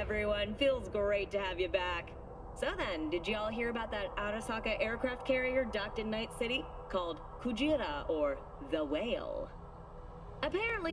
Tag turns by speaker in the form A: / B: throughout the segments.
A: everyone. Feels great to have you back. So then, did you all hear about that Arasaka aircraft carrier docked in Night City? Called Kujira, or the Whale? Apparently...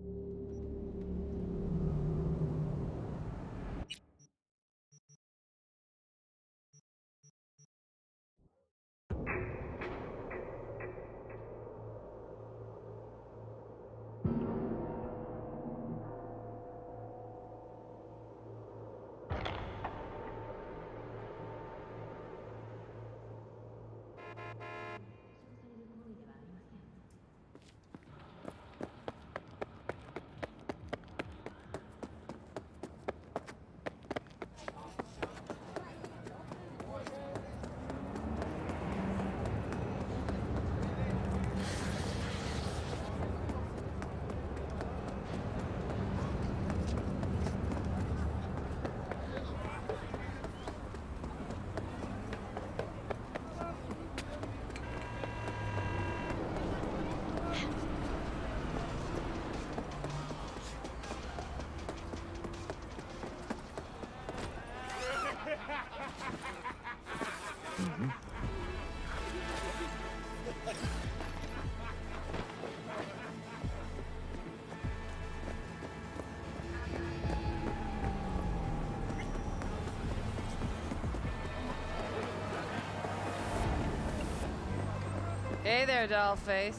B: Hey there, dollface.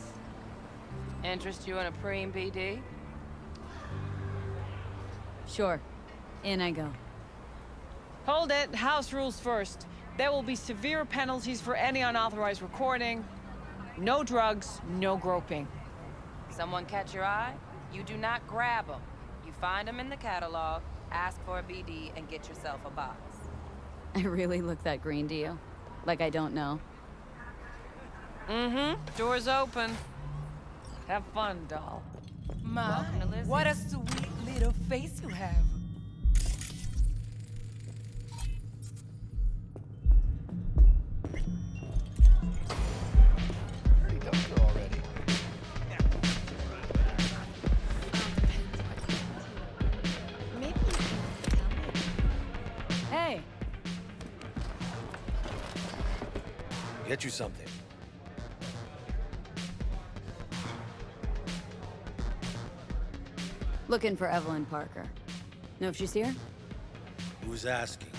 B: Interest you in a preem BD?
C: Sure. In I go.
B: Hold it. House rules first. There will be severe penalties for any unauthorized recording. No drugs, no groping. Someone catch your eye? You do not grab them. You find them in the catalog, ask for a BD, and get yourself a box.
C: I really look that green to you? Like I don't know?
B: Mm-hmm. Door's open. Have fun, doll.
D: My, what a sweet little face you have.
E: Pretty dumpster already.
C: Hey!
E: Get you something.
C: Looking for Evelyn Parker. Know if she's here?
E: Who's asking?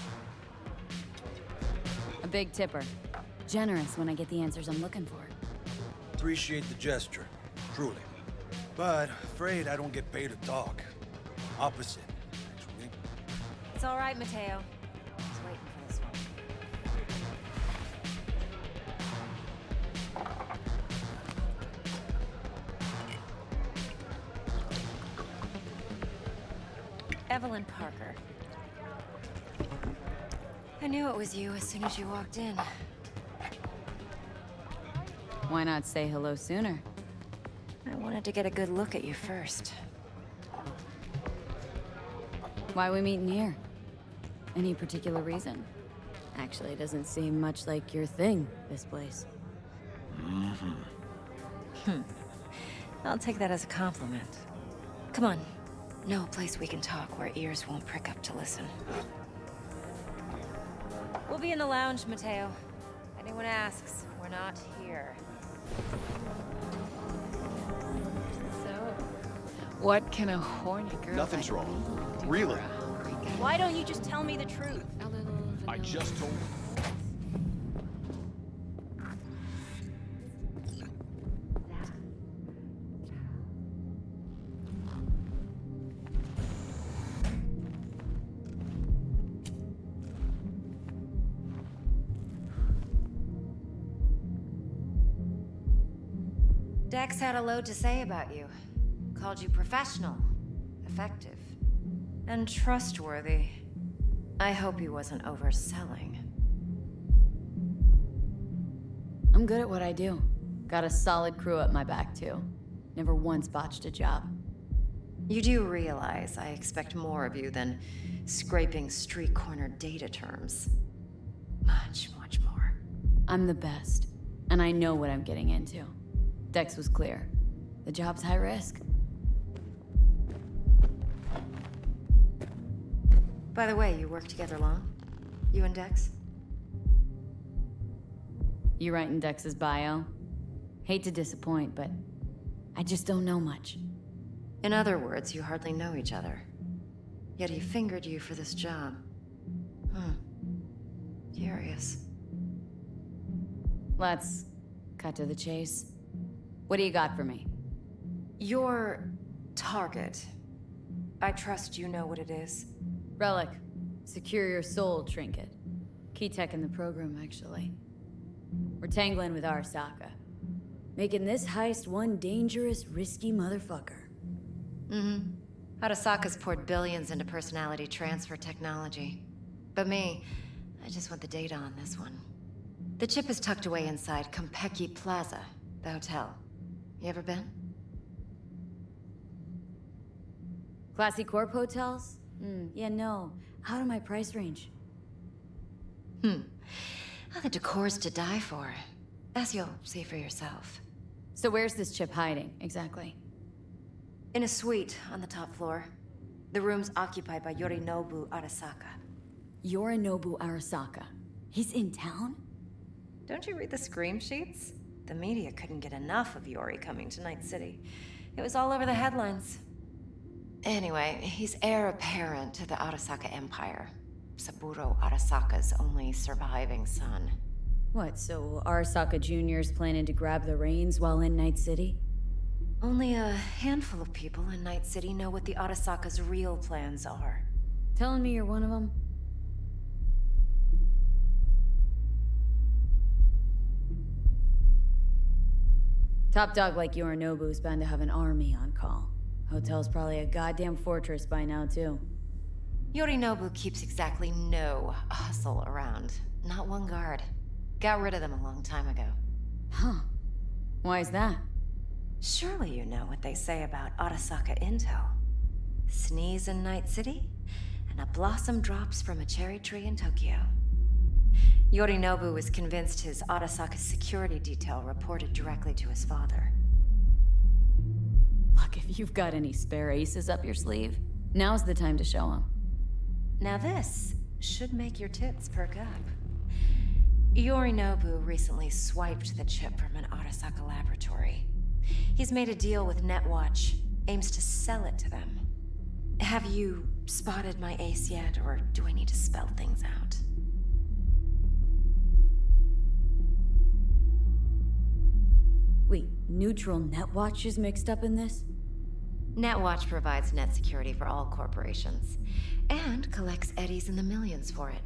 C: A big tipper. Generous when I get the answers I'm looking for.
E: Appreciate the gesture, truly. But afraid I don't get paid to talk. Opposite, actually.
F: It's all right, Mateo. I was waiting for this one. Evelyn Parker. I knew it was you as soon as you walked in.
C: Why not say hello sooner?
F: I wanted to get a good look at you first.
C: Why we meeting here? Any particular reason? Actually, it doesn't seem much like your thing, this place.
F: I'll take that as a compliment. Come on. Know a place we can talk where ears won't prick up to listen. We'll be in the lounge, Mateo. If anyone asks, we're not here.
B: So, what can a horny girl
E: Nothing's
B: like
E: wrong.
B: me do
E: Really?
B: for a hungry guy?
F: Why don't you just tell me the truth?
B: A little
E: I
B: vanilla.
E: just told you.
F: Dex had a load to say about you. Called you professional, effective, and trustworthy. I hope he wasn't overselling.
C: I'm good at what I do. Got a solid crew at my back, too. Never once botched a job.
F: You do realize I expect more of you than scraping street corner data terms. Much, much more.
C: I'm the best, and I know what I'm getting into. Dex was clear. The job's high risk.
F: By the way, you work together long? You and Dex?
C: You writing Dex's bio? Hate to disappoint, but I just don't know much.
F: In other words, you hardly know each other. Yet he fingered you for this job. Curious.
C: Let's cut to the chase. What do you got for me?
F: Your target. I trust you know what it is.
C: Relic. Secure your soul trinket. Key tech in the program, actually. We're tangling with Arasaka. Making this heist one dangerous, risky motherfucker.
F: Arasaka's poured billions into personality transfer technology. But me, I just want the data on this one. The chip is tucked away inside Konpeki Plaza, the hotel. You ever been?
C: Classy corp hotels? Yeah, no. Out of my price range.
F: Oh, the decor's to die for. As you'll see for yourself.
C: So where's this chip hiding, exactly?
F: In a suite on the top floor. The room's occupied by Yorinobu Arasaka.
C: Yorinobu Arasaka. He's in town?
F: Don't you read the scream sheets? The media couldn't get enough of Yori coming to Night City. It was all over the headlines. Anyway, he's heir apparent to the Arasaka Empire. Saburo Arasaka's only surviving son.
C: What, so Arasaka Jr.'s planning to grab the reins while in Night City?
F: Only a handful of people in Night City know what the Arasaka's real plans are.
C: Telling me you're one of them? Top dog like Yorinobu's bound to have an army on call. Hotel's probably a goddamn fortress by now, too.
F: Yorinobu keeps exactly no hustle around. Not one guard. Got rid of them a long time ago.
C: Huh. Why is that?
F: Surely you know what they say about Arasaka intel. Sneeze in Night City, and a blossom drops from a cherry tree in Tokyo. Yorinobu was convinced his Arasaka security detail reported directly to his father.
C: Look, if you've got any spare aces up your sleeve, now's the time to show them.
F: Now this should make your tits perk up. Yorinobu recently swiped the chip from an Arasaka laboratory. He's made a deal with Netwatch, aims to sell it to them. Have you spotted my ace yet, or do I need to spell things out?
C: Wait, Neutral Netwatch is mixed up in this?
F: Netwatch provides net security for all corporations, and collects eddies in the millions for it.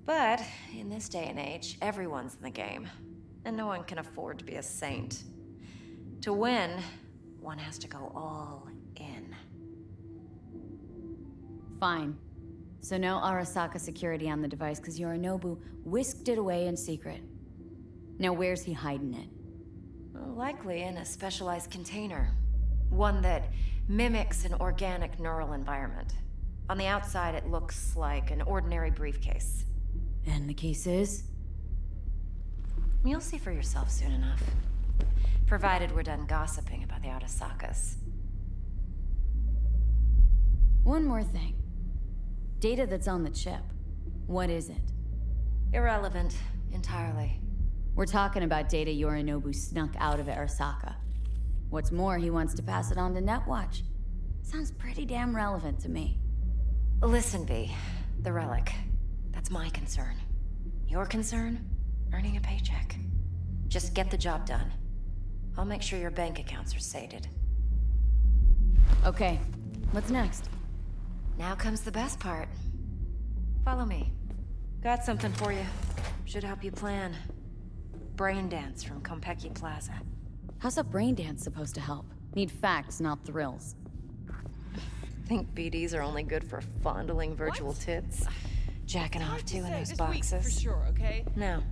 F: But in this day and age, everyone's in the game, and no one can afford to be a saint. To win, one has to go all in.
C: Fine. So no Arasaka security on the device because Yorinobu whisked it away in secret. Now where's he hiding it?
F: Well, likely in a specialized container. One that mimics an organic neural environment. On the outside, it looks like an ordinary briefcase.
C: And the case is?
F: You'll see for yourself soon enough. Provided we're done gossiping about the Arasakas.
C: One more thing. Data that's on the chip. What is it?
F: Irrelevant, entirely.
C: We're talking about data Yorinobu snuck out of Arasaka. What's more, he wants to pass it on to Netwatch. Sounds pretty damn relevant to me.
F: Listen, V. The relic. That's my concern. Your concern? Earning a paycheck. Just get the job done. I'll make sure your bank accounts are sated.
C: Okay, what's next?
F: Now comes the best part. Follow me. Got something for you. Should help you plan. Brain dance from Konpeki Plaza.
C: How's a brain dance supposed to help? Need facts, not thrills.
F: Think BDs are only good for fondling virtual tits? Jacking off too in those boxes?
B: For sure, okay?
F: No.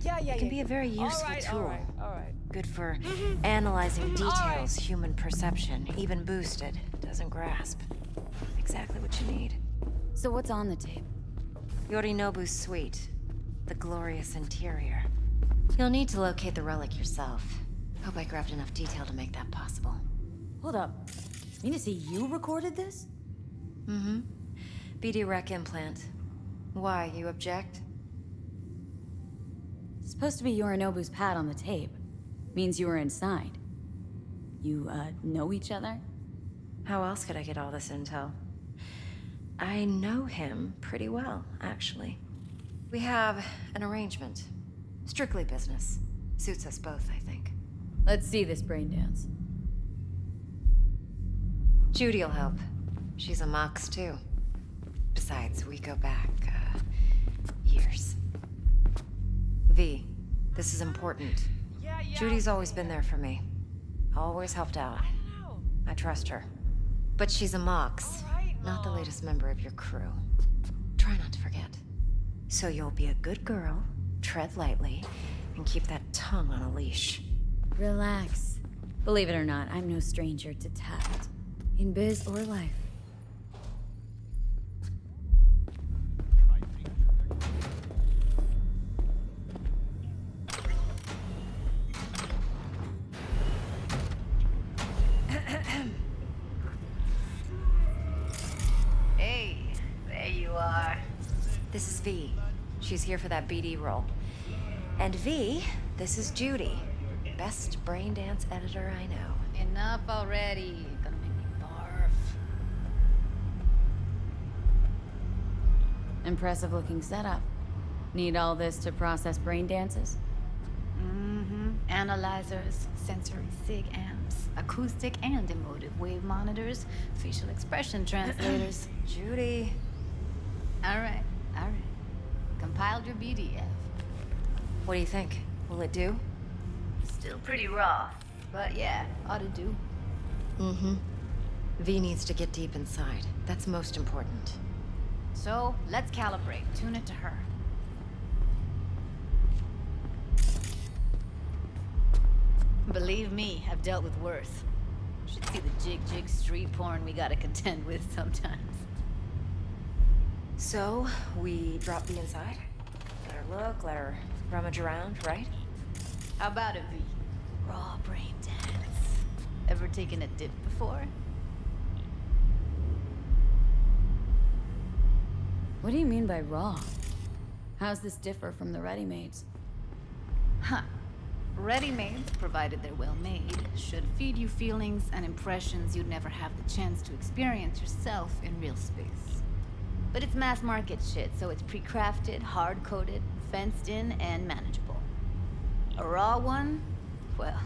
B: Yeah.
F: It can be a very useful tool.
B: All right.
F: Good for analyzing details human perception, even boosted, doesn't grasp. Exactly what you need.
C: So what's on the tape?
F: Yorinobu's suite. The glorious interior. You'll need to locate the relic yourself. Hope I grabbed enough detail to make that possible.
C: Hold up. Mean to say you recorded this?
F: BD rec implant. Why, you object?
C: Supposed to be Yorinobu's pad on the tape. Means you were inside. You, know each other?
F: How else could I get all this intel? I know him pretty well, actually. We have an arrangement. Strictly business. Suits us both, I think.
C: Let's see this brain dance.
F: Judy'll help. She's a Mox, too. Besides, we go back, years. V, this is important. Judy's always been there for me. Always helped out. I trust her. But she's a Mox, not the latest member of your crew. Try not to forget. So you'll be a good girl, tread lightly, and keep that tongue on a leash.
C: Relax. Believe it or not, I'm no stranger to tact. In biz or life.
F: Hey, there you are. This is V. She's here for that BD role. And V, this is Judy. Best brain dance editor I know.
C: Enough already. Gonna make me barf. Impressive looking setup. Need all this to process brain dances?
G: Analyzers, sensory sig amps, acoustic and emotive wave monitors, facial expression translators.
F: Judy.
G: All right. Compiled your BDF.
F: What do you think? Will it do?
G: Still pretty raw, but yeah, ought to do.
F: V needs to get deep inside. That's most important.
G: So, let's calibrate. Tune it to her. Believe me, I've dealt with worse. Should see the jig street porn we gotta contend with sometimes.
F: So, we drop V inside? Let her look, let her rummage around, right?
G: How about it, V? Raw brain dance. Ever taken a dip before?
C: What do you mean by raw? How's this differ from the ready-mades?
G: Huh. Ready-mades, provided they're well-made, should feed you feelings and impressions you'd never have the chance to experience yourself in real space. But it's mass-market shit, so it's pre-crafted, hard-coded, fenced-in, and manageable. A raw one? Well,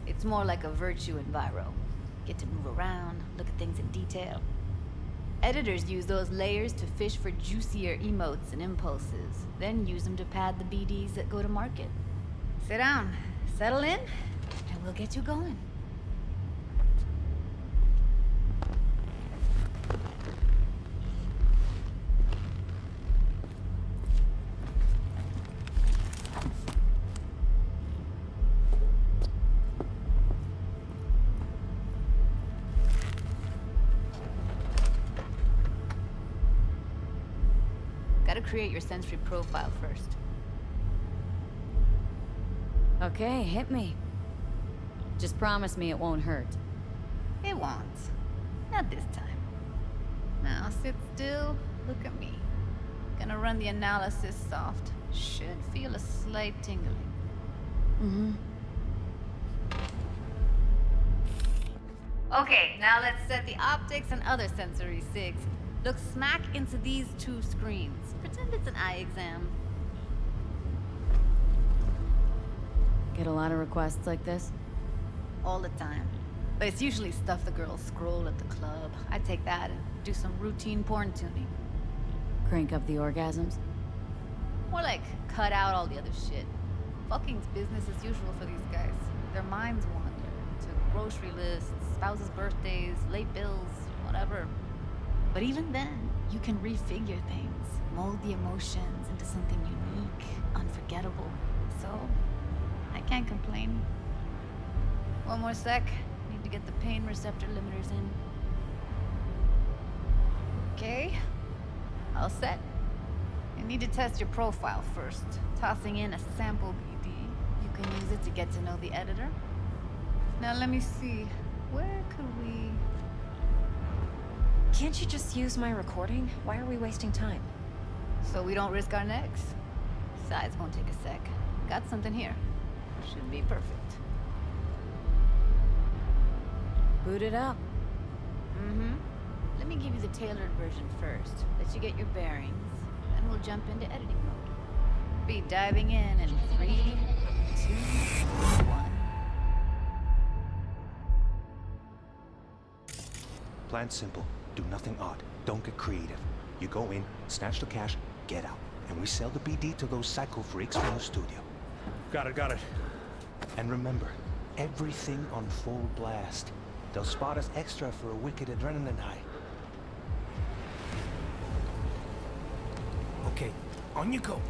G: it's more like a virtue enviro. Get to move around, look at things in detail. Editors use those layers to fish for juicier emotes and impulses, then use them to pad the BDs that go to market. Sit down, settle in, and we'll get you going. Gotta create your sensory profile first.
C: Okay, hit me. Just promise me it won't hurt.
G: It won't. Not this time. Now sit still, look at me. Gonna run the analysis soft. Should feel a slight tingling. Okay, now let's set the optics and other sensory sigs. Look smack into these two screens. Pretend it's an eye exam.
C: Get a lot of requests like this?
G: All the time. But it's usually stuff the girls scroll at the club. I take that and do some routine porn tuning.
C: Crank up the orgasms?
G: More like cut out all the other shit. Fucking's business as usual for these guys. Their minds wander to grocery lists, spouses' birthdays, late bills, whatever. But even then, you can refigure things, mold the emotions into something unique, unforgettable. So, I can't complain. One more sec. Need to get the pain receptor limiters in. Okay. All set. You need to test your profile first. Tossing in a sample BD. You can use it to get to know the editor. Now let me see. Where could we...
F: Can't you just use my recording? Why are we wasting time?
G: So we don't risk our necks. Besides, won't take a sec. Got something here. Should be perfect.
C: Boot it up.
G: Mm-hmm. Let me give you the tailored version first. Let you get your bearings. Then we'll jump into editing mode. Be diving in 3, 2, 1.
H: Plan simple. Do nothing odd. Don't get creative. You go in, snatch the cash, get out. And we sell the BD to those psycho freaks from the studio.
E: Got it.
H: And remember, everything on full blast. They'll spot us extra for a wicked adrenaline high.
E: Okay, on you go.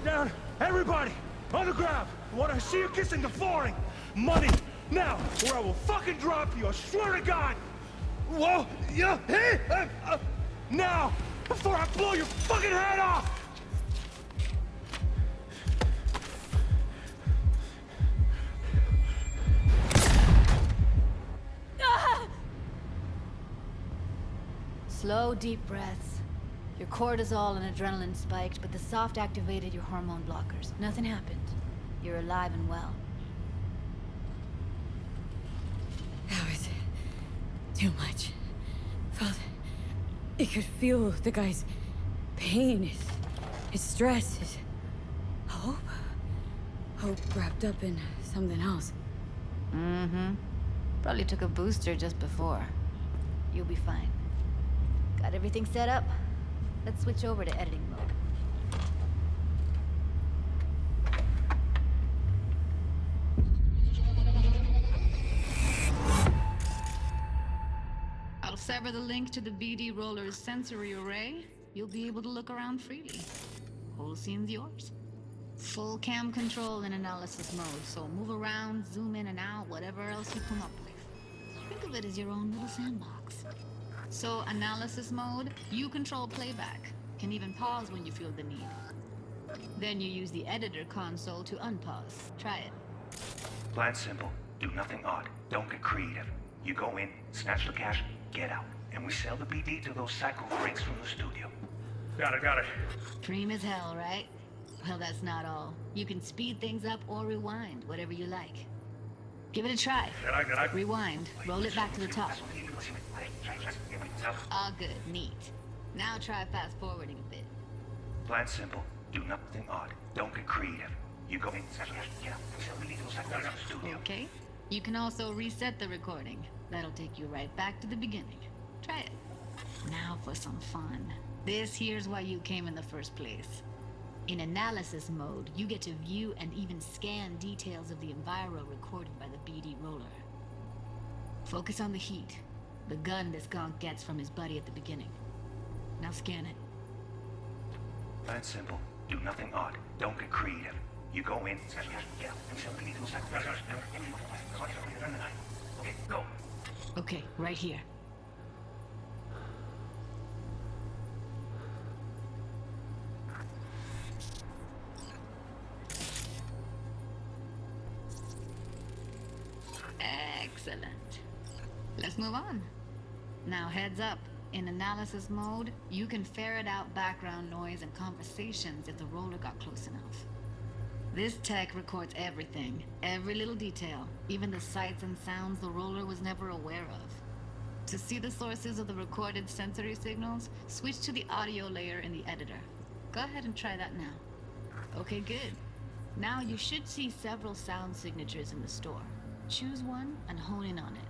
E: Down! Everybody! On the ground! I want to see you kissing the flooring! Money! Now! Or I will fucking drop you! I swear to God! Whoa! Yeah! Hey! Now! Before I blow your fucking head off!
G: Slow, deep breaths. Your cortisol and adrenaline spiked, but the soft activated your hormone blockers. Nothing happened. You're alive and well.
C: That was too much. I could feel the guy's pain, his stress, his hope. Hope wrapped up in something else.
G: Mm-hmm. Probably took a booster just before. You'll be fine. Got everything set up? Let's switch over to editing mode. I'll sever the link to the BD Roller's sensory array. You'll be able to look around freely. Whole scene's yours. Full cam control in analysis mode, so move around, zoom in and out, whatever else you come up with. Think of it as your own little sandbox. So, analysis mode, you control playback. Can even pause when you feel the need. Then you use the editor console to unpause. Try it.
H: Plan simple. Do nothing odd. Don't get creative. You go in, snatch the cash, get out. And we sell the BD to those psycho freaks from the studio.
E: Got it.
G: Cream as hell, right? Well, that's not all. You can speed things up or rewind, whatever you like. Give it a try. Rewind. Roll it back to the top. All good. Neat. Now try fast forwarding a bit.
H: Plan simple. Do nothing odd. Don't get creative. You go in, snatch the cash, get out. We sell the BD to those psycho freaks from the studio.
G: Okay. You can also reset the recording. That'll take you right back to the beginning. Try it. Now for some fun. This here's why you came in the first place. In analysis mode, you get to view and even scan details of the enviro recorded by the BD roller. Focus on the heat, the gun this gonk gets from his buddy at the beginning. Now scan it.
H: Plan simple. Do nothing odd. Don't get creative. You go in, snatch the cash, get out. And we sell the BD to those psycho freaks from the studio. Okay, go.
G: Okay, right here. Excellent. Let's move on. Now heads up. In analysis mode, you can ferret out background noise and conversations if the roller got close enough. This tech records everything, every little detail, even the sights and sounds the roller was never aware of. To see the sources of the recorded sensory signals, switch to the audio layer in the editor. Go ahead and try that now. Okay, good. Now you should see several sound signatures in the store. Choose one and hone in on it.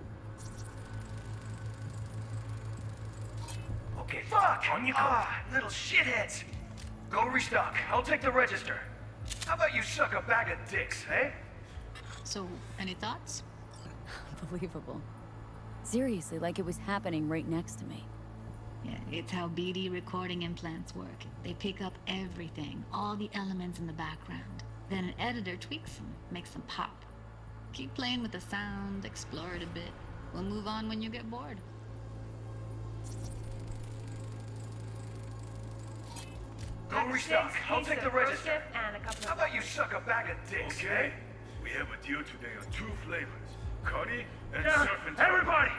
I: Okay, fuck! On you go. Little shitheads! Go restock. I'll take the register. How about you suck a bag of dicks, eh?
G: So, any thoughts?
C: Unbelievable. Seriously, like it was happening right next to me.
G: Yeah, it's how BD recording implants work. They pick up everything, all the elements in the background. Then an editor tweaks them, makes them pop. Keep playing with the sound, explore it a bit. We'll move on when you get bored.
I: Go restock. I'll take the register. How about you suck a bag of dicks,
E: Okay. We have a deal today on 2 flavors. Connie and Surf and Turf.
I: Everybody!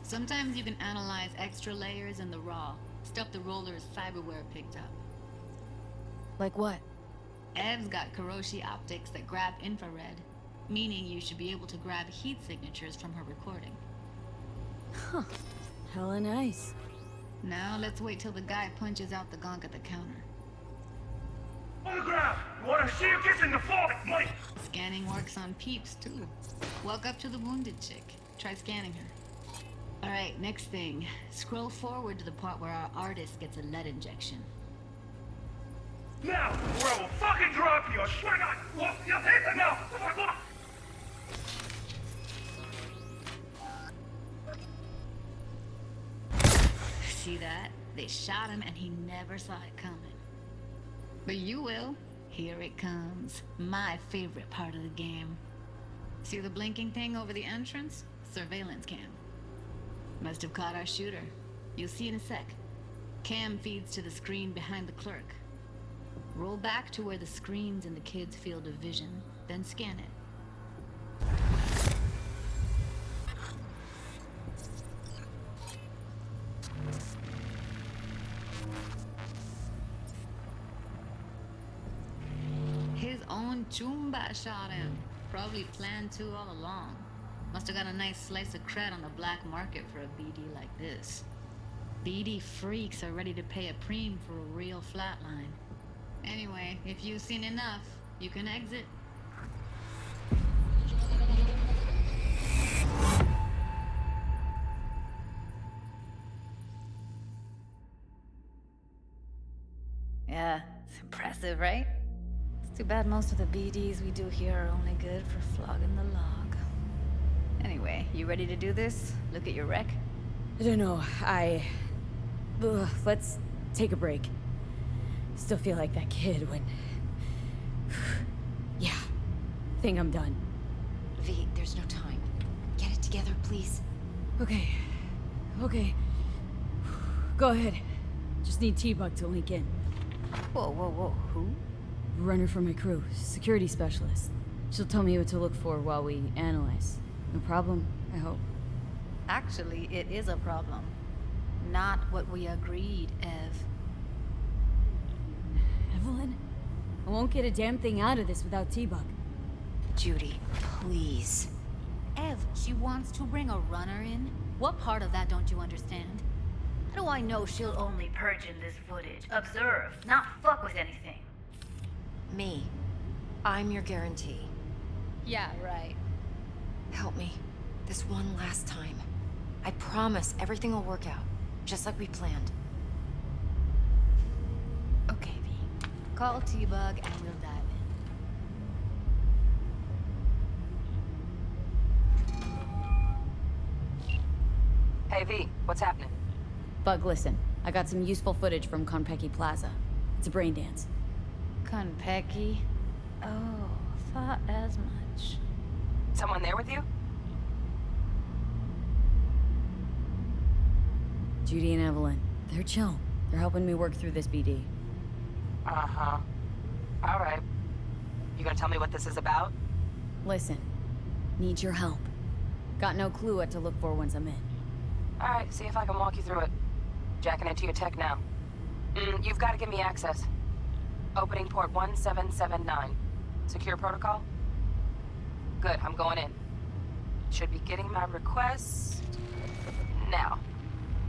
G: Sometimes you can analyze extra layers in the raw. Stuff the roller's cyberware picked up.
C: Like what?
G: Ev's got Kiroshi optics that grab infrared, meaning you should be able to grab heat signatures from her recording.
C: Huh. Hella nice.
G: Now let's wait till the guy punches out the gonk at the counter.
E: Autograph! You wanna see you kissing the floor? Money!
G: Scanning works on peeps, too. Walk up to the wounded chick. Try scanning her. Alright, next thing. Scroll forward to the part where our artist gets a lead injection.
E: Now, or I will fucking drop you! I swear to God! What? Yeah, hit it now!
G: See that? They shot him and he never saw it coming. But you will. Here it comes. My favorite part of the game. See the blinking thing over the entrance? Surveillance cam. Must have caught our shooter. You'll see in a sec. Cam feeds to the screen behind the clerk. Roll back to where the screen's in the kid's field of vision, then scan it. His own Chumba shot him. Probably planned to all along. Must have got a nice slice of cred on the black market for a BD like this. BD freaks are ready to pay a preem for a real flatline. Anyway, if you've seen enough, you can exit. Yeah, it's impressive, right? It's too bad most of the BDs we do here are only good for flogging the log. Anyway, you ready to do this? Look at your rec?
C: I don't know, let's take a break. Still feel like that kid when... Yeah, think I'm done.
F: V, there's no time. Get it together, please.
C: Okay. Go ahead. Just need T-Bug to link in.
G: Whoa, who?
C: Runner for my crew, security specialist. She'll tell me what to look for while we analyze. No problem, I hope.
G: Actually, it is a problem. Not what we agreed, Ev.
C: Evelyn? I won't get a damn thing out of this without T-Bug.
F: Judy, please.
G: Ev, she wants to bring a runner in? What part of that don't you understand? How do I know she'll only purge in this footage? Observe, not fuck with anything.
F: Me. I'm your guarantee.
G: Yeah, right.
F: Help me. This one last time. I promise everything will work out. Just like we planned.
G: Okay, V. Call T-Bug and we'll dive in.
B: Hey, V, what's happening?
C: Bug, listen. I got some useful footage from Konpeki Plaza. It's a brain dance.
G: Konpeki? Oh, thought as much.
B: Someone there with you?
C: Judy and Evelyn. They're chill. They're helping me work through this BD.
B: Uh-huh. All right. You gonna tell me what this is about?
C: Listen. Need your help. Got no clue what to look for once I'm in.
B: All right, see if I can walk you through it. Jacking into your tech now. You've got to give me access. Opening port 1779. Secure protocol? Good, I'm going in. Should be getting my request... now.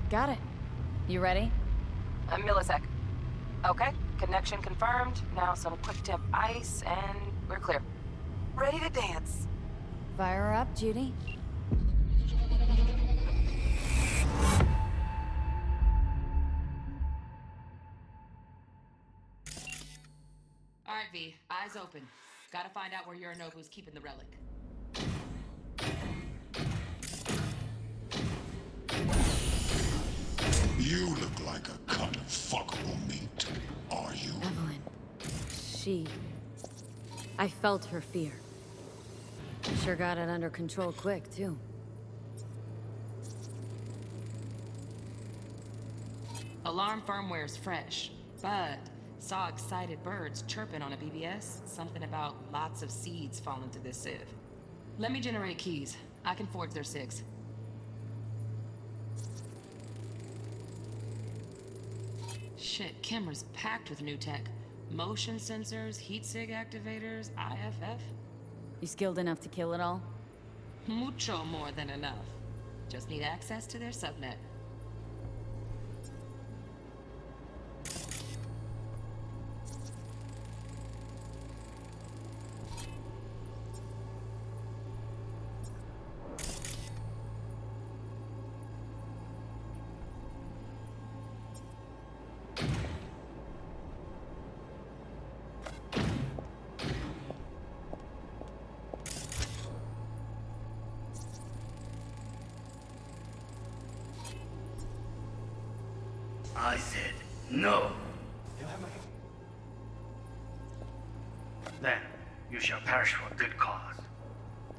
C: Got it. You ready?
B: A millisec. Okay, connection confirmed. Now some quick temp ice, and we're clear. Ready to dance.
C: Fire her up, Judy.
J: All right, V. Eyes open. Gotta find out where Yorinobu's keeping the relic.
K: You look like a cut of fuckable meat, are you?
C: Evelyn. She... I felt her fear. Sure got it under control quick, too.
J: Alarm firmware's fresh, but saw excited birds chirping on a BBS. Something about lots of seeds falling to this sieve. Let me generate keys. I can forge their SIGs. Shit, camera's packed with new tech. Motion sensors, heat sig activators, IFF.
C: You skilled enough to kill it all?
J: Mucho more than enough. Just need access to their subnet.
H: I said no. Then you shall perish for a good cause.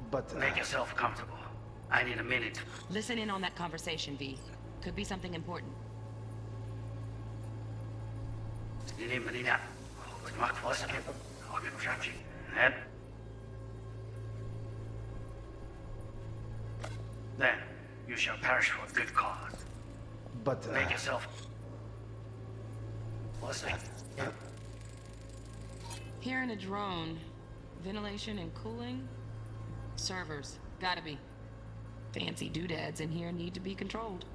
E: But,
H: Make yourself comfortable. I need a minute.
J: Listen in on that conversation, V. Could be something important.
H: Then you shall perish for a good cause.
E: but,
H: Make yourself.
J: Hearing a drone. Ventilation and cooling? Servers. Gotta be. Fancy doodads in here need to be controlled.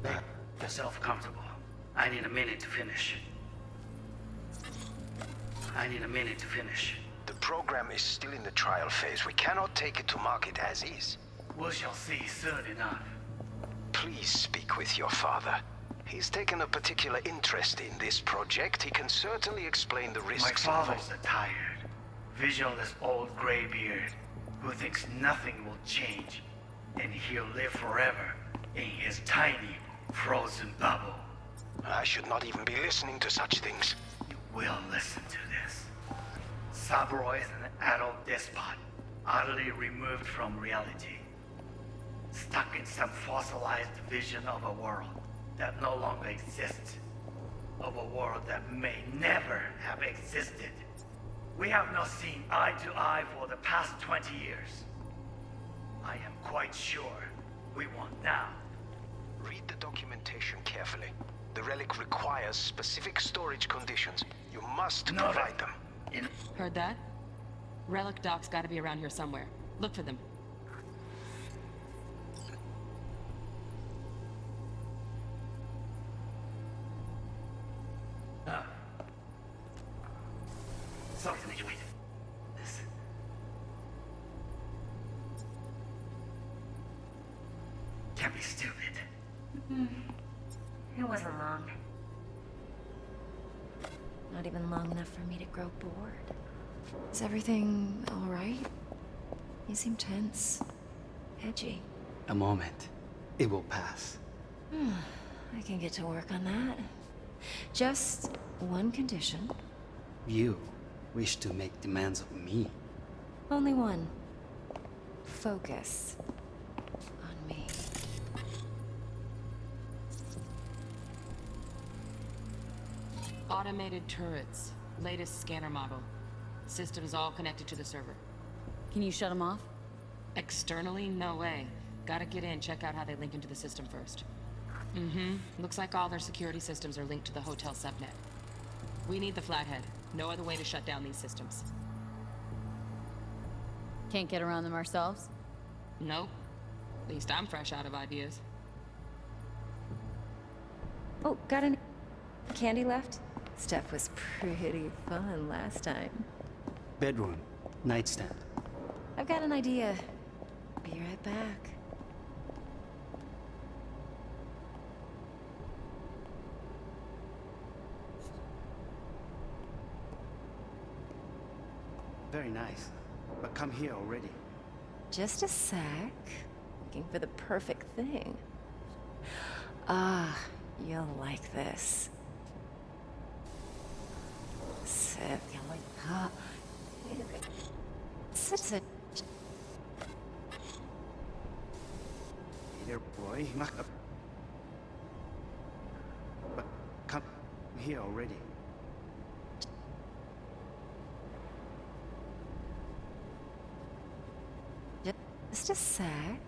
H: Make yourself comfortable. I need a minute to finish.
L: The program is still in the trial phase. We cannot take it to market as is.
H: We shall see soon enough.
L: Please speak with your father. He's taken a particular interest in this project. He can certainly explain the risks
H: My
L: involved.
H: father's a tired, visionless old graybeard who thinks nothing will change, and he'll live forever in his tiny, frozen bubble.
L: I should not even be listening to such things.
H: You will listen to this. Saburo is an adult despot, utterly removed from reality. Stuck in some fossilized vision of a world that no longer exists. Of a world that may never have existed. We have not seen eye to eye for the past 20 years. I am quite sure we want now.
L: Read the documentation carefully. The relic requires specific storage conditions. You must
H: No,
L: provide them.
J: Heard that? Relic docs gotta be around here somewhere. Look for them.
H: Can't be stupid.
F: It wasn't long. Not even long enough for me to grow bored. Is everything all right? You seem tense. Edgy.
M: A moment. It will pass.
F: I can get to work on that. Just one condition.
M: You wish to make demands of me.
F: Only one. Focus on me.
J: Automated turrets. Latest scanner model. Systems all connected to the server.
C: Can you shut them off?
J: Externally, no way. Gotta get in, check out how they link into the system first. Looks like all their security systems are linked to the hotel subnet. We need the flathead. No other way to shut down these systems.
C: Can't get around them ourselves?
J: Nope. At least I'm fresh out of ideas.
F: Oh, got any candy left? Stuff was pretty fun last time.
M: Bedroom. Nightstand.
F: I've got an idea. Be right back.
M: Very nice. But come here already.
F: Just a sec. Looking for the perfect thing. Ah, you'll like this. Sip. Such a...
M: Here, boy. here already.
F: Just a sec.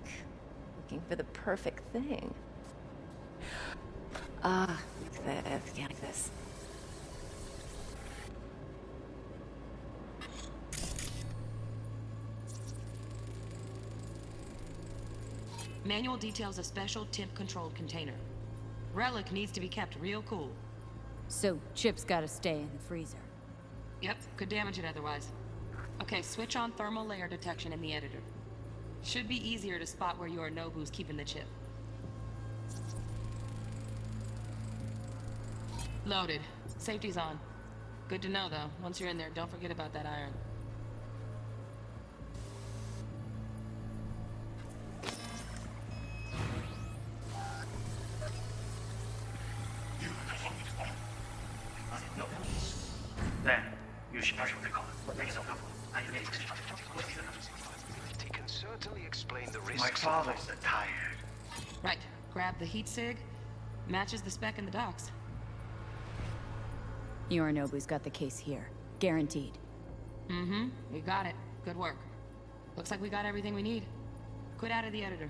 F: Looking for the perfect thing. Like this.
J: Manual details a special temp-controlled container. Relic needs to be kept real cool.
C: So, Chip's gotta stay in the freezer.
J: Yep, could damage it otherwise. Okay, switch on thermal layer detection in the editor. Should be easier to spot where Yorinobu's keeping the chip. Loaded. Safety's on. Good to know, though. Once you're in there, don't forget about that iron.
H: Then, you should start with the call.
L: He can certainly explain the risks.
H: My father's tired.
J: Right. Grab the heat sig. Matches the spec in the docks.
C: Yorinobu's got the case here. Guaranteed.
J: Mm-hmm. We got it. Good work. Looks like we got everything we need. Quit out of the editor.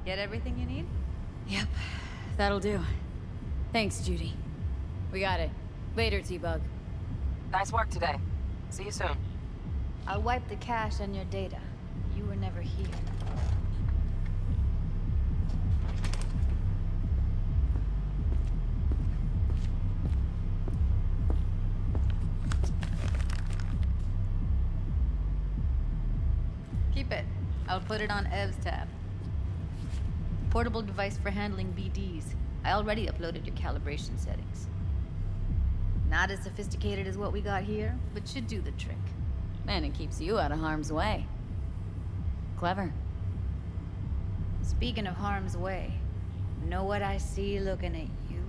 G: Get everything you need?
C: Yep. That'll do. Thanks, Judy. We got it. Later, T-Bug.
J: Nice work today. See you soon.
G: I'll wipe the cache on your data. You were never here. Keep it. I'll put it on Ev's tab. Portable device for handling BDs. I already uploaded your calibration settings. Not as sophisticated as what we got here, but should do the trick.
C: And it keeps you out of harm's way. Clever.
G: Speaking of harm's way, know what I see looking at you?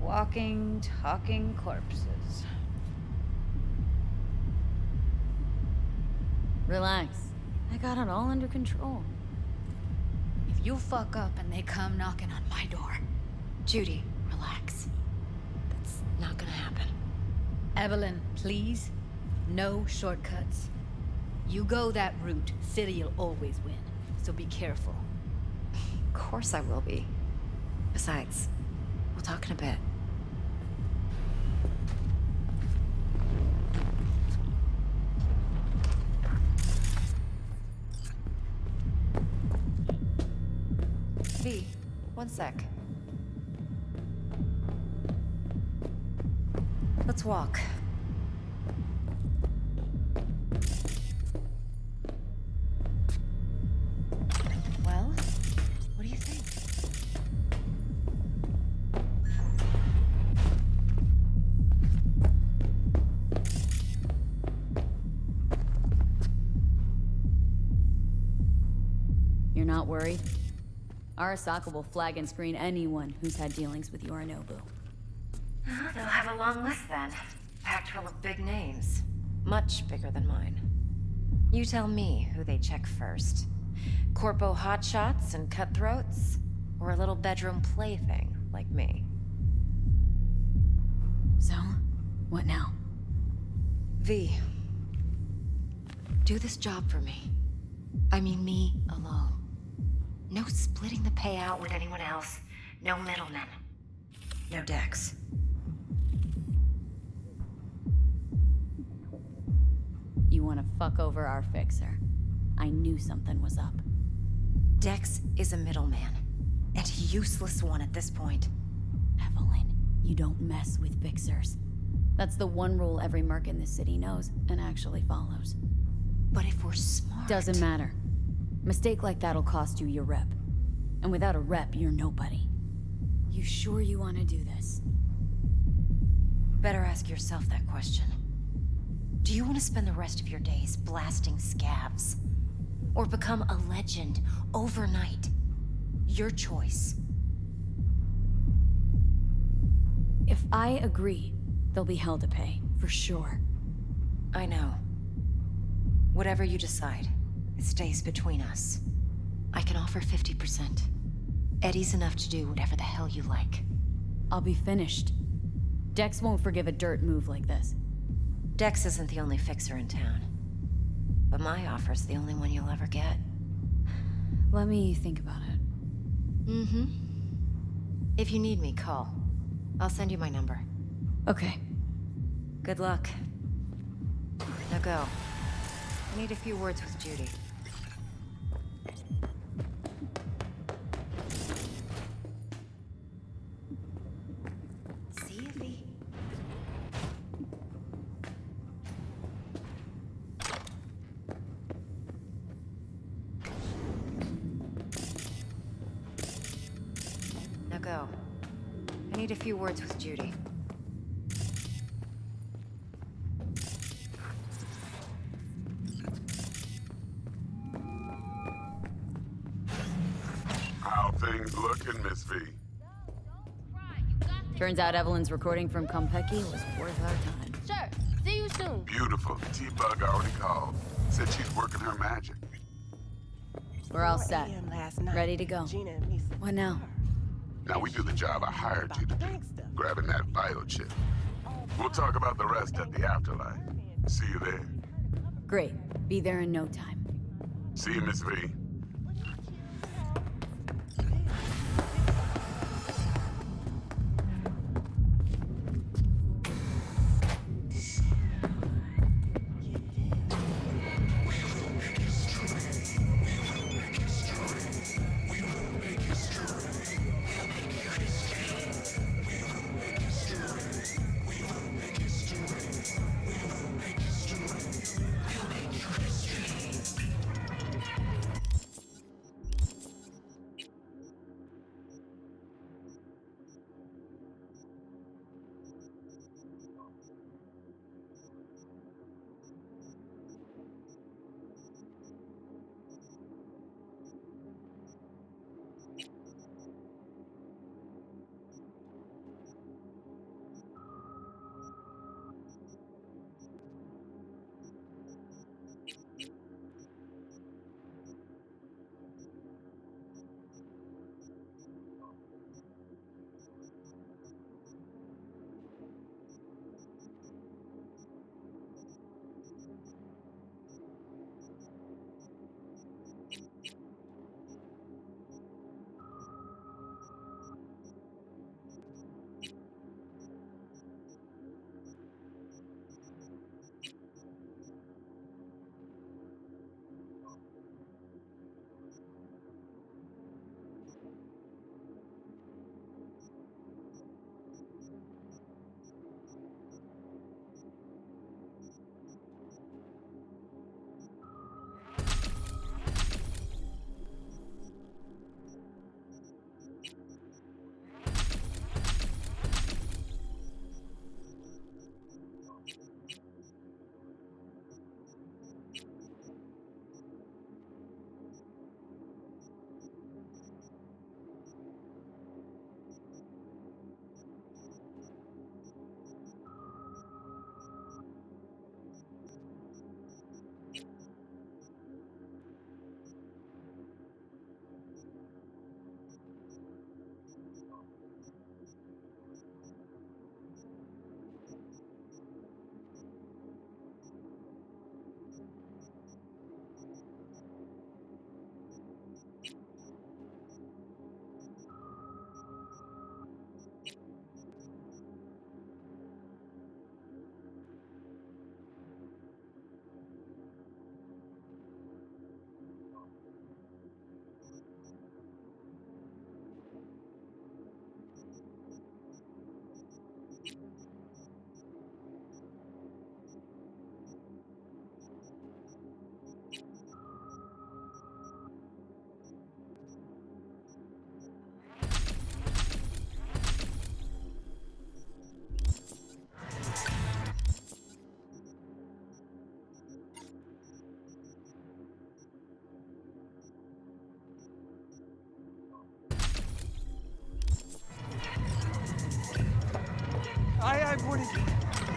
G: Walking, talking corpses.
C: Relax. I got it all under control.
G: If you fuck up and they come knocking on my door.
F: Judy, relax. That's not gonna happen.
G: Evelyn, please. No shortcuts. You go that route, City'll always win. So be careful.
F: Of course I will be. Besides, we'll talk in a bit. V, one sec. Let's walk. Well, what do you think?
C: You're not worried? Arasaka will flag and screen anyone who's had dealings with Yorinobu.
F: They'll have a long list then. Packed full of big names. Much bigger than mine. You tell me who they check first. Corpo hotshots and cutthroats? Or a little bedroom plaything like me?
C: So, what now?
F: V. Do this job for me. I mean me alone. No splitting the payout with anyone else. No middlemen. No Dex.
C: You want to fuck over our fixer. I knew something was up.
F: Dex is a middleman. And a useless one at this point.
C: Evelyn, you don't mess with fixers. That's the one rule every merc in this city knows and actually follows.
F: But if we're smart...
C: Doesn't matter. Mistake like that'll cost you your rep. And without a rep, you're nobody. You sure you want to do this?
F: Better ask yourself that question. Do you want to spend the rest of your days blasting scavs? Or become a legend overnight? Your choice.
C: If I agree, there'll be hell to pay, for sure.
F: I know. Whatever you decide, it stays between us. I can offer 50%. Eddie's enough to do whatever the hell you like.
C: I'll be finished. Dex won't forgive a dirt move like this.
F: Dex isn't the only fixer in town. But my offer's the only one you'll ever get.
C: Let me think about it.
F: Mm-hmm. If you need me, call. I'll send you my number.
C: Okay.
F: Good luck. Now go. I need a few words with Judy. See you, V. Now go. I need a few words with Judy.
N: How things looking, Miss V?
C: Turns out Evelyn's recording from Konpeki was worth our time.
O: Sure. See you soon.
N: Beautiful. T-Bug already called. Said she's working her magic.
C: We're all set. Ready to go. What now?
N: Now we do the job I hired you to do. Grabbing that vital chip. We'll talk about the rest at the afterlife. See you there.
C: Great. Be there in no time.
N: See you, Miss V.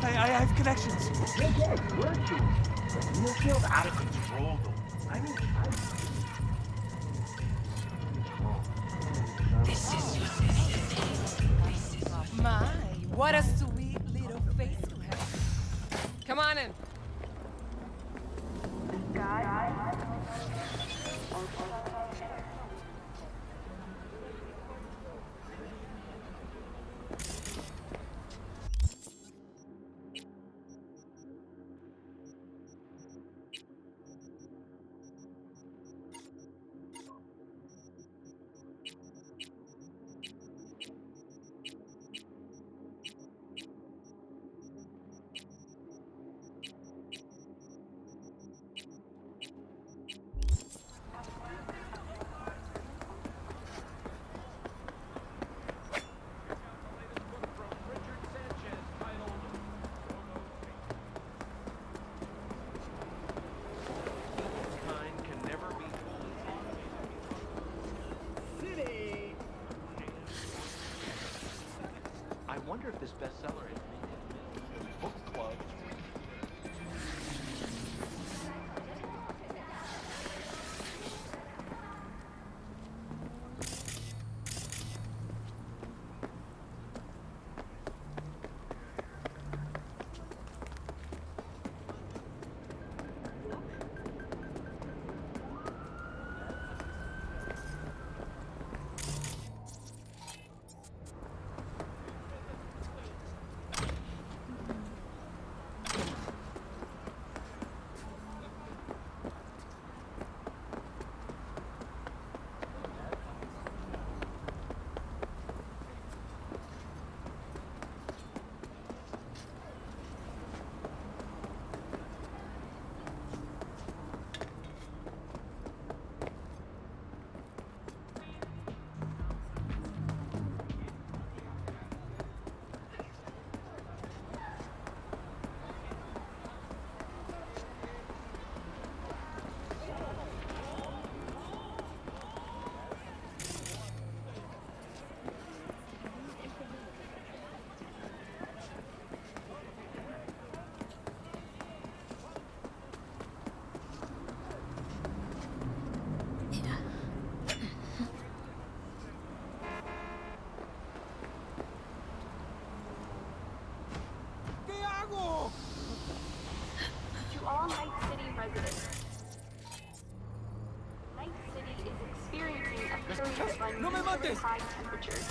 E: I have connections.
I: Yeah, weren't you? You feel out of control, though. I mean,
O: wonder if this bestseller has made it book club.
P: To all Night City residents, Night City is experiencing a period of unusually high temperatures.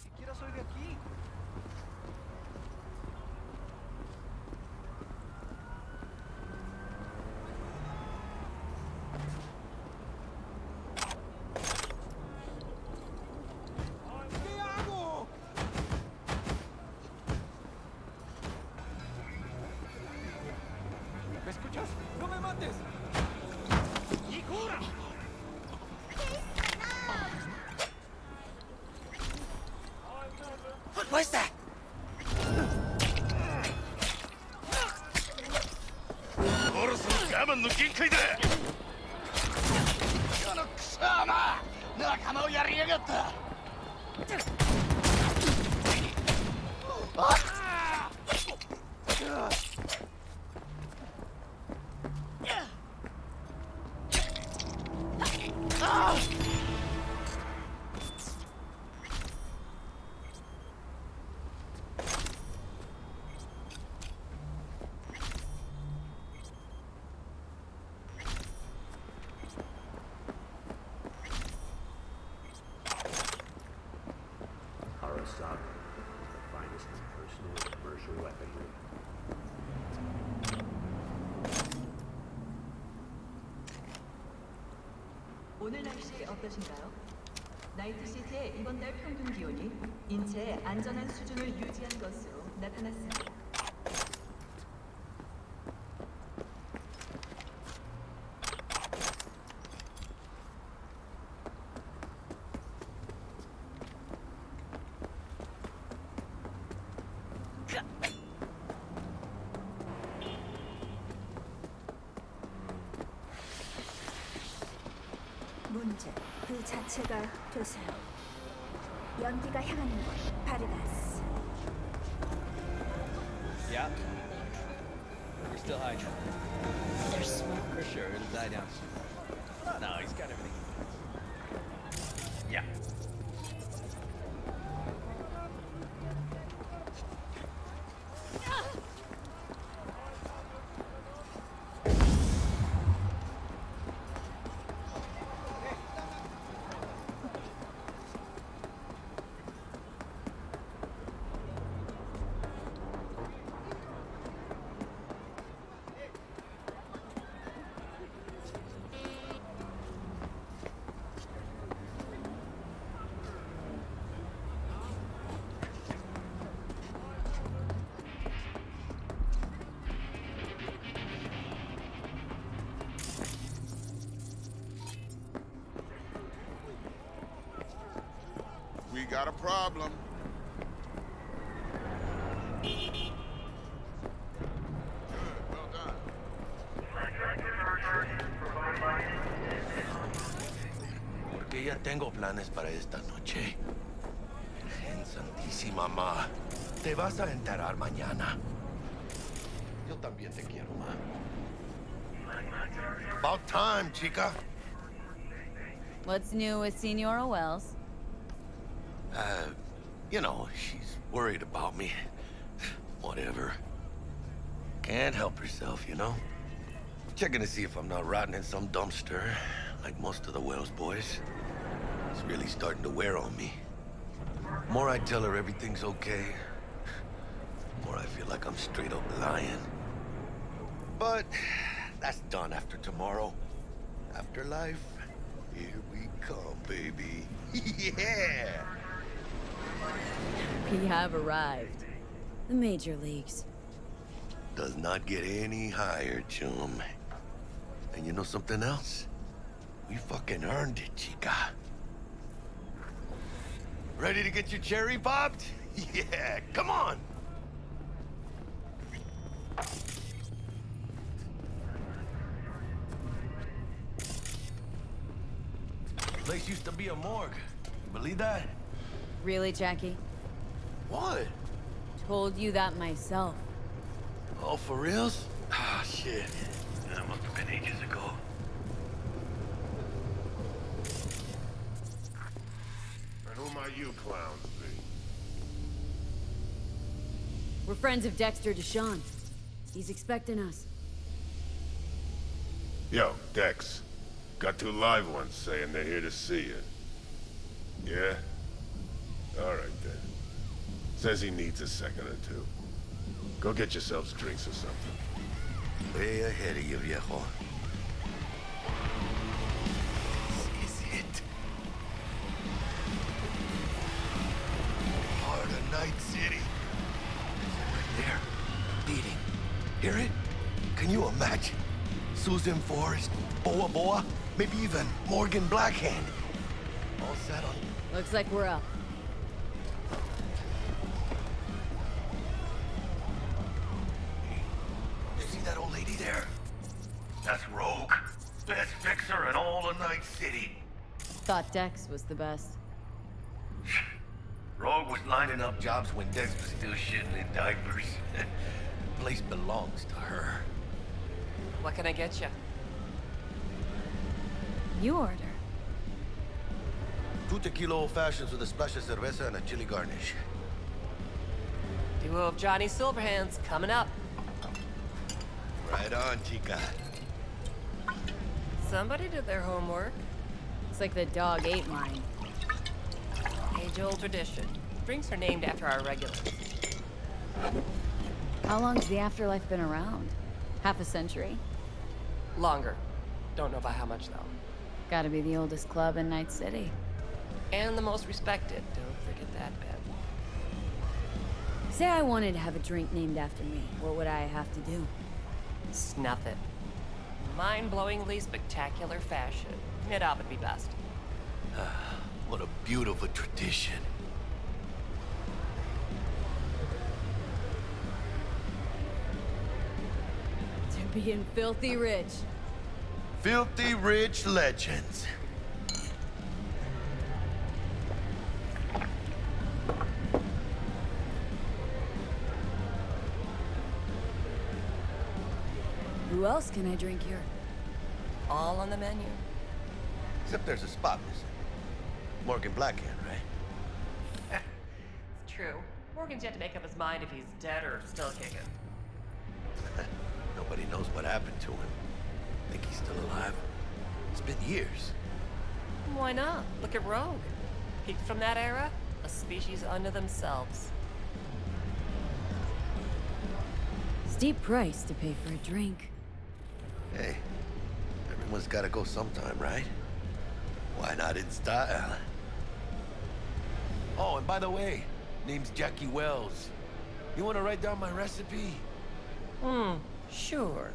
O: ¿Qué quiero soy de aquí? ¿Me escuchas? ¡No me mates! ¡Y cura!
I: What was that? 어르신 가면 느낀 크이다. 이거는 ξά마. 내가 감옥 야리야겠다.
Q: Arasaka, the finest in personal and commercial weaponry.
R: 오늘 날씨 어떠신가요? 나이트시티의 이번 달 평균 기온이 인체의 안전한 수준을 유지한 것으로 나타났습니다.
S: 문제 그 자체가 되세요. 연기가 향하는 곳, 바르가스.
O: Yeah. We're still high now. There's smoke. For sure, it'll die down soon. No, he's got everything. Yeah.
N: We got a problem.
I: Well done.
T: tengo planes para esta noche. Virgen Santísima, ma. Te vas a enterar mañana. Yo también te quiero, ma. About time, chica.
C: What's new with Senora Wells?
T: You know, she's worried about me. Whatever. Can't help herself, you know? Checking to see if I'm not rotting in some dumpster, like most of the Wells boys. It's really starting to wear on me. The more I tell her everything's okay, the more I feel like I'm straight up lying. But that's done after tomorrow. Afterlife, here we come, baby. Yeah!
C: We have arrived. The major leagues.
T: Does not get any higher, chum. And you know something else? We fucking earned it, chica. Ready to get your cherry popped? Yeah, come on! Place used to be a morgue. Believe that?
C: Really, Jackie?
T: What?
C: Told you that myself.
T: Oh, for reals? Ah, shit. That must have been ages ago.
K: And who might you clowns be?
C: We're friends of Dexter Deshawn. He's expecting us.
K: Yo, Dex. Got 2 live ones saying they're here to see you. Yeah? Alright then. Says he needs a second or two. Go get yourselves drinks or something.
T: Way ahead of you, viejo. This is it. Heart of Night City. Right there. Beating. Hear it? Can you imagine? Susan Forrest, Boa Boa, maybe even Morgan Blackhand. All set on.
C: Looks like we're up.
T: You see that old lady there? That's Rogue. Best fixer in all of Night City.
C: Thought Dex was the best.
T: Rogue was lining up jobs when Dex was still shitting in diapers. Place belongs to her.
D: What can I get you?
C: You order.
T: 2 tequila old fashions with a splash of cerveza and a chili garnish.
D: Duo of Johnny Silverhands coming up.
T: Right on, chica.
D: Somebody did their homework.
C: Looks like the dog ate mine.
D: Age-old tradition. Drinks are named after our regulars.
C: How long's the afterlife been around? Half a century?
D: Longer. Don't know by how much, though.
C: Gotta be the oldest club in Night City.
D: And the most respected. Don't forget that bit.
C: Say I wanted to have a drink named after me. What would I have to do?
D: Snuff it. Mind-blowingly spectacular fashion. It would be best.
T: What a beautiful tradition.
C: To being filthy rich.
T: Filthy rich legends.
C: Who else can I drink here?
D: All on the menu.
T: Except there's a spot missing. Morgan Blackhand, right?
D: It's true. Morgan's yet to make up his mind if he's dead or still kicking.
T: Nobody knows what happened to him. Think he's still alive? It's been years.
D: Why not? Look at Rogue. Peaked from that era, a species unto themselves.
C: Steep price to pay for a drink.
T: Hey, everyone's gotta go sometime, right? Why not in style? Oh, and by the way, name's Jackie Wells. You wanna write down my recipe?
D: Sure.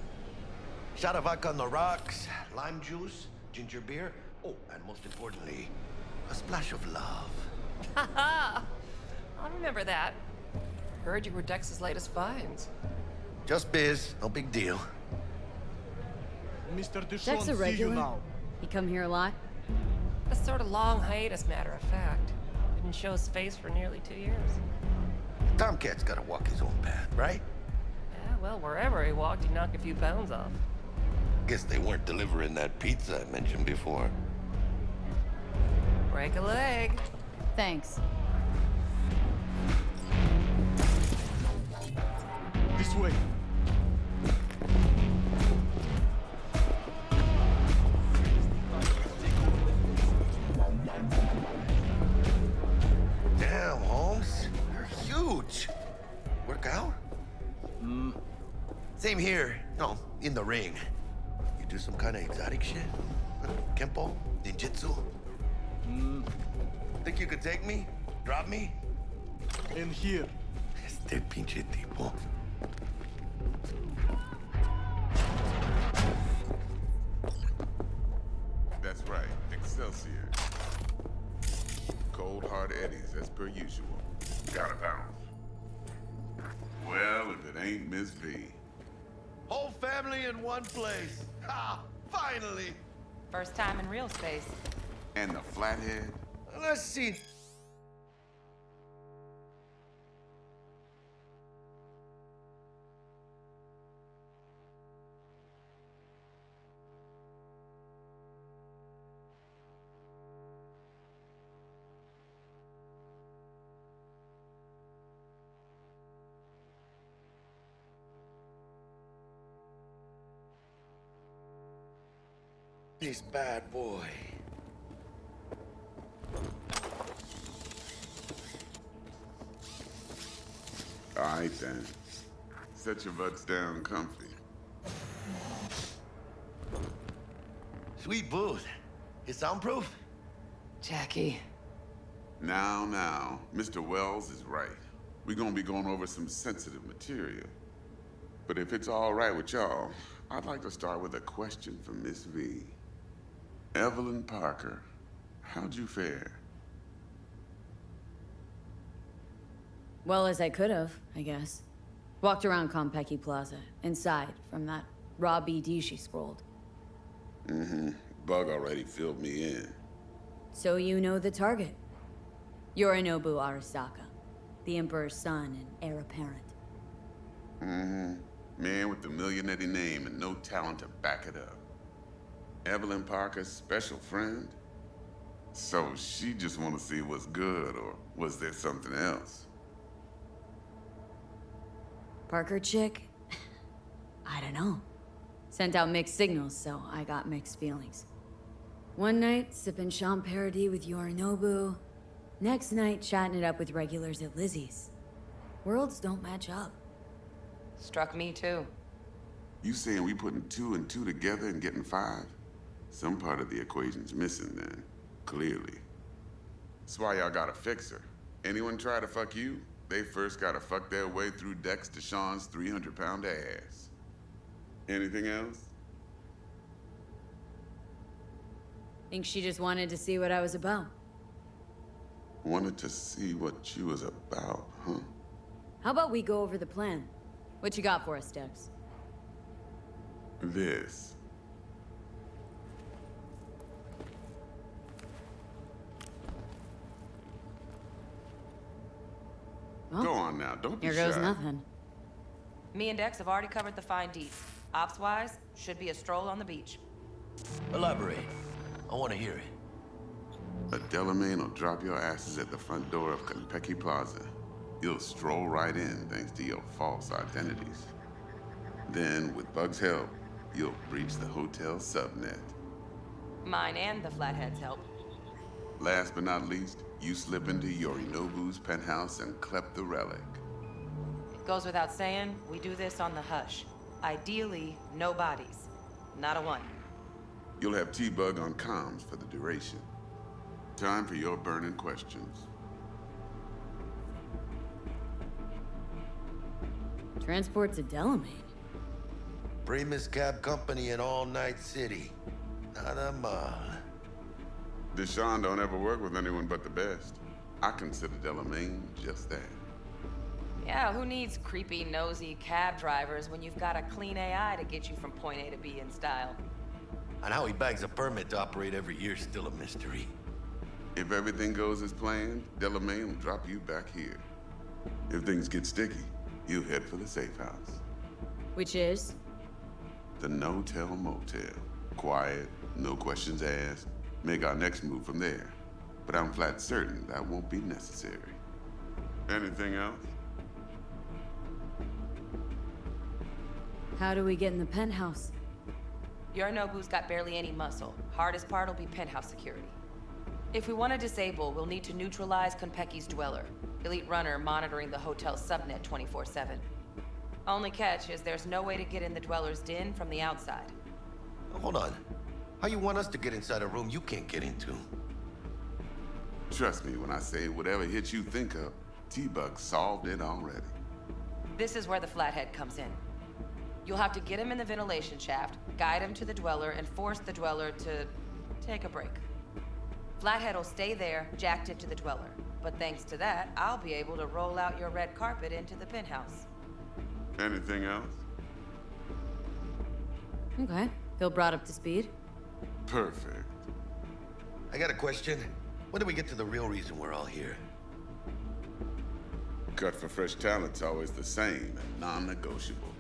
T: Shot of vodka on the rocks, lime juice, ginger beer. Oh, and most importantly, a splash of love.
D: Haha! I'll remember that. Heard you were Dex's latest finds.
T: Just biz, no big deal.
E: Mr.
C: Dex a regular? He come here a lot?
D: A sort of long hiatus, matter of fact. Didn't show his face for nearly 2 years.
T: Tomcat's gotta walk his own path, right?
D: Yeah, well, wherever he walked, he knocked a few pounds off.
T: Guess they weren't delivering that pizza I mentioned before.
D: Break a leg.
C: Thanks.
E: This way.
T: Damn, Holmes. You're huge. Work out? Same here. No, in the ring. You do some kind of exotic shit? Kempo? Ninjutsu? Think you could take me? Drop me?
E: In here.
T: Este pinche tipo.
N: That's right, Excelsior. Cold hard eddies, as per usual. Gotta bounce. Well, if it ain't Miss V.
T: Whole family in one place. Ha! Finally!
B: First time in real space.
N: And the flathead?
T: Let's see. This bad boy.
N: All right, then. Set your butts down comfy.
T: Sweet booth. It's soundproof?
B: Jackie.
N: Now, Mr. Wells is right. We're gonna be going over some sensitive material. But if it's all right with y'all, I'd like to start with a question for Miss V. Evelyn Parker, how'd you fare?
C: Well as I could have, I guess. Walked around Konpeki Plaza, inside, from that raw BD she scrolled.
N: Bug already filled me in.
C: So you know the target. Yorinobu Arasaka, the Emperor's son and heir apparent.
N: Man with the millionaire name and no talent to back it up. Evelyn Parker's special friend? So she just want to see what's good, or was there something else?
C: Parker chick? I don't know. Sent out mixed signals, so I got mixed feelings. One night, sipping Champagne with Yorinobu. Next night, chatting it up with regulars at Lizzie's. Worlds don't match up.
B: Struck me too.
N: You saying we putting 2 and 2 together and getting 5? Some part of the equation's missing then, clearly. That's why y'all gotta fix her. Anyone try to fuck you, they first gotta fuck their way through Dex Deshawn's 300-pound ass. Anything else?
C: Think she just wanted to see what I was about.
N: Wanted to see what you was about, huh?
C: How about we go over the plan? What you got for us, Dex?
N: This.
C: Well,
N: go on now, don't be
C: here
N: shy.
C: goes nothing.
B: Me and Dex have already covered the fine deets. Ops-wise, should be a stroll on the beach.
T: Elaborate. I want to hear it.
N: A Delamain will drop your asses at the front door of Konpeki Plaza. You'll stroll right in thanks to your false identities. Then, with Bug's help, you'll breach the hotel subnet.
B: Mine and the Flathead's help.
N: Last but not least, you slip into Yorinobu's penthouse and clep the relic.
B: It goes without saying, we do this on the hush. Ideally, no bodies. Not a one.
N: You'll have T-Bug on comms for the duration. Time for your burning questions.
C: Transport to Delamain.
T: Primus Cab Company in All Night City. Nada mal.
N: Deshawn don't ever work with anyone but the best. I consider Delamain just that.
B: Yeah, who needs creepy, nosy cab drivers when you've got a clean AI to get you from point A to B in style?
T: And how he bags a permit to operate every year is still a mystery.
N: If everything goes as planned, Delamain will drop you back here. If things get sticky, you head for the safe house.
C: Which is?
N: The no-tell motel. Quiet, no questions asked. Make our next move from there. But I'm flat certain that won't be necessary. Anything else?
C: How do we get in the penthouse?
B: Yorinobu's got barely any muscle. Hardest part will be penthouse security. If we want to disable, we'll need to neutralize Konpeki's dweller. Elite runner monitoring the hotel's subnet 24/7. Only catch is there's no way to get in the dweller's den from the outside.
T: Hold on. How you want us to get inside a room you can't get into?
N: Trust me when I say whatever hit you think of, T-Bug solved it already.
B: This is where the flathead comes in. You'll have to get him in the ventilation shaft, guide him to the dweller, and force the dweller to take a break. Flathead will stay there, jacked into the dweller. But thanks to that, I'll be able to roll out your red carpet into the penthouse.
N: Anything else?
C: Okay. Feel brought up to speed?
N: Perfect.
T: I got a question. When do we get to the real reason we're all here?
N: Cut for fresh talent's always the same and non-negotiable.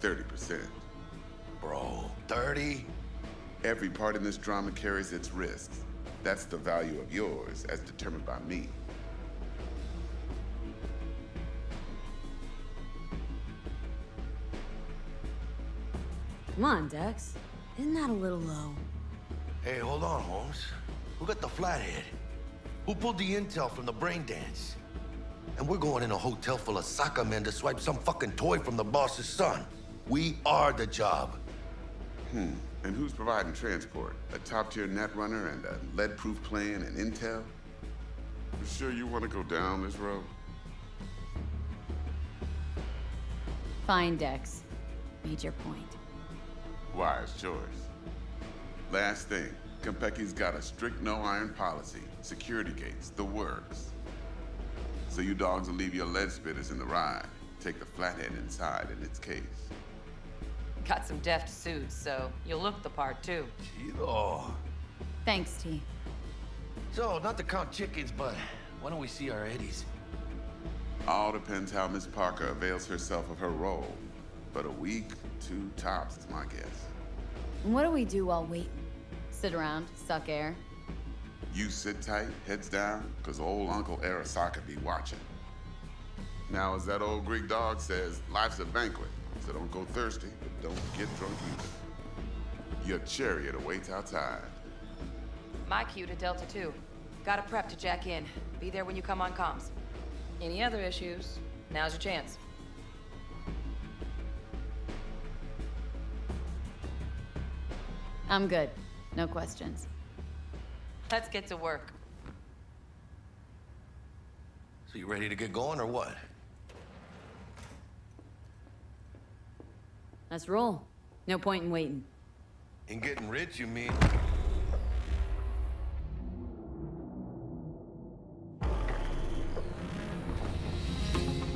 N: 30%.
T: Bro, 30?
N: Every part in this drama carries its risks. That's the value of yours, as determined by me.
C: Come on, Dex. Isn't that a little low?
T: Hey, hold on, Holmes. Who got the flathead? Who pulled the intel from the brain dance? And we're going in a hotel full of soccer men to swipe some fucking toy from the boss's son. We are the job.
N: And who's providing transport? A top-tier netrunner and a lead-proof plan and intel? You sure you want to go down this road?
C: Fine, Dex. Made your point.
N: Wise choice. Last thing, Konpeki's got a strict no-iron policy. Security gates, the works. So you dogs will leave your lead spitters in the ride. Take the flathead inside in its case.
B: Got some deft suits, so you'll look the part too.
T: Chido.
C: Thanks, T.
T: So, not to count chickens, but why don't we see our Eddies?
N: All depends how Miss Parker avails herself of her role. But a week, 2 tops is my guess.
C: And what do we do while waiting? Sit around, suck air?
N: You sit tight, heads down, because old Uncle Arasaka be watching. Now, as that old Greek dog says, life's a banquet, so don't go thirsty, but don't get drunk either. Your chariot awaits outside.
B: My cue to Delta 2. Gotta prep to jack in. Be there when you come on comms. Any other issues, now's your chance.
C: I'm good. No questions.
B: Let's get to work.
T: So you ready to get going or what?
C: Let's roll. No point in waiting.
T: In getting rich, you mean?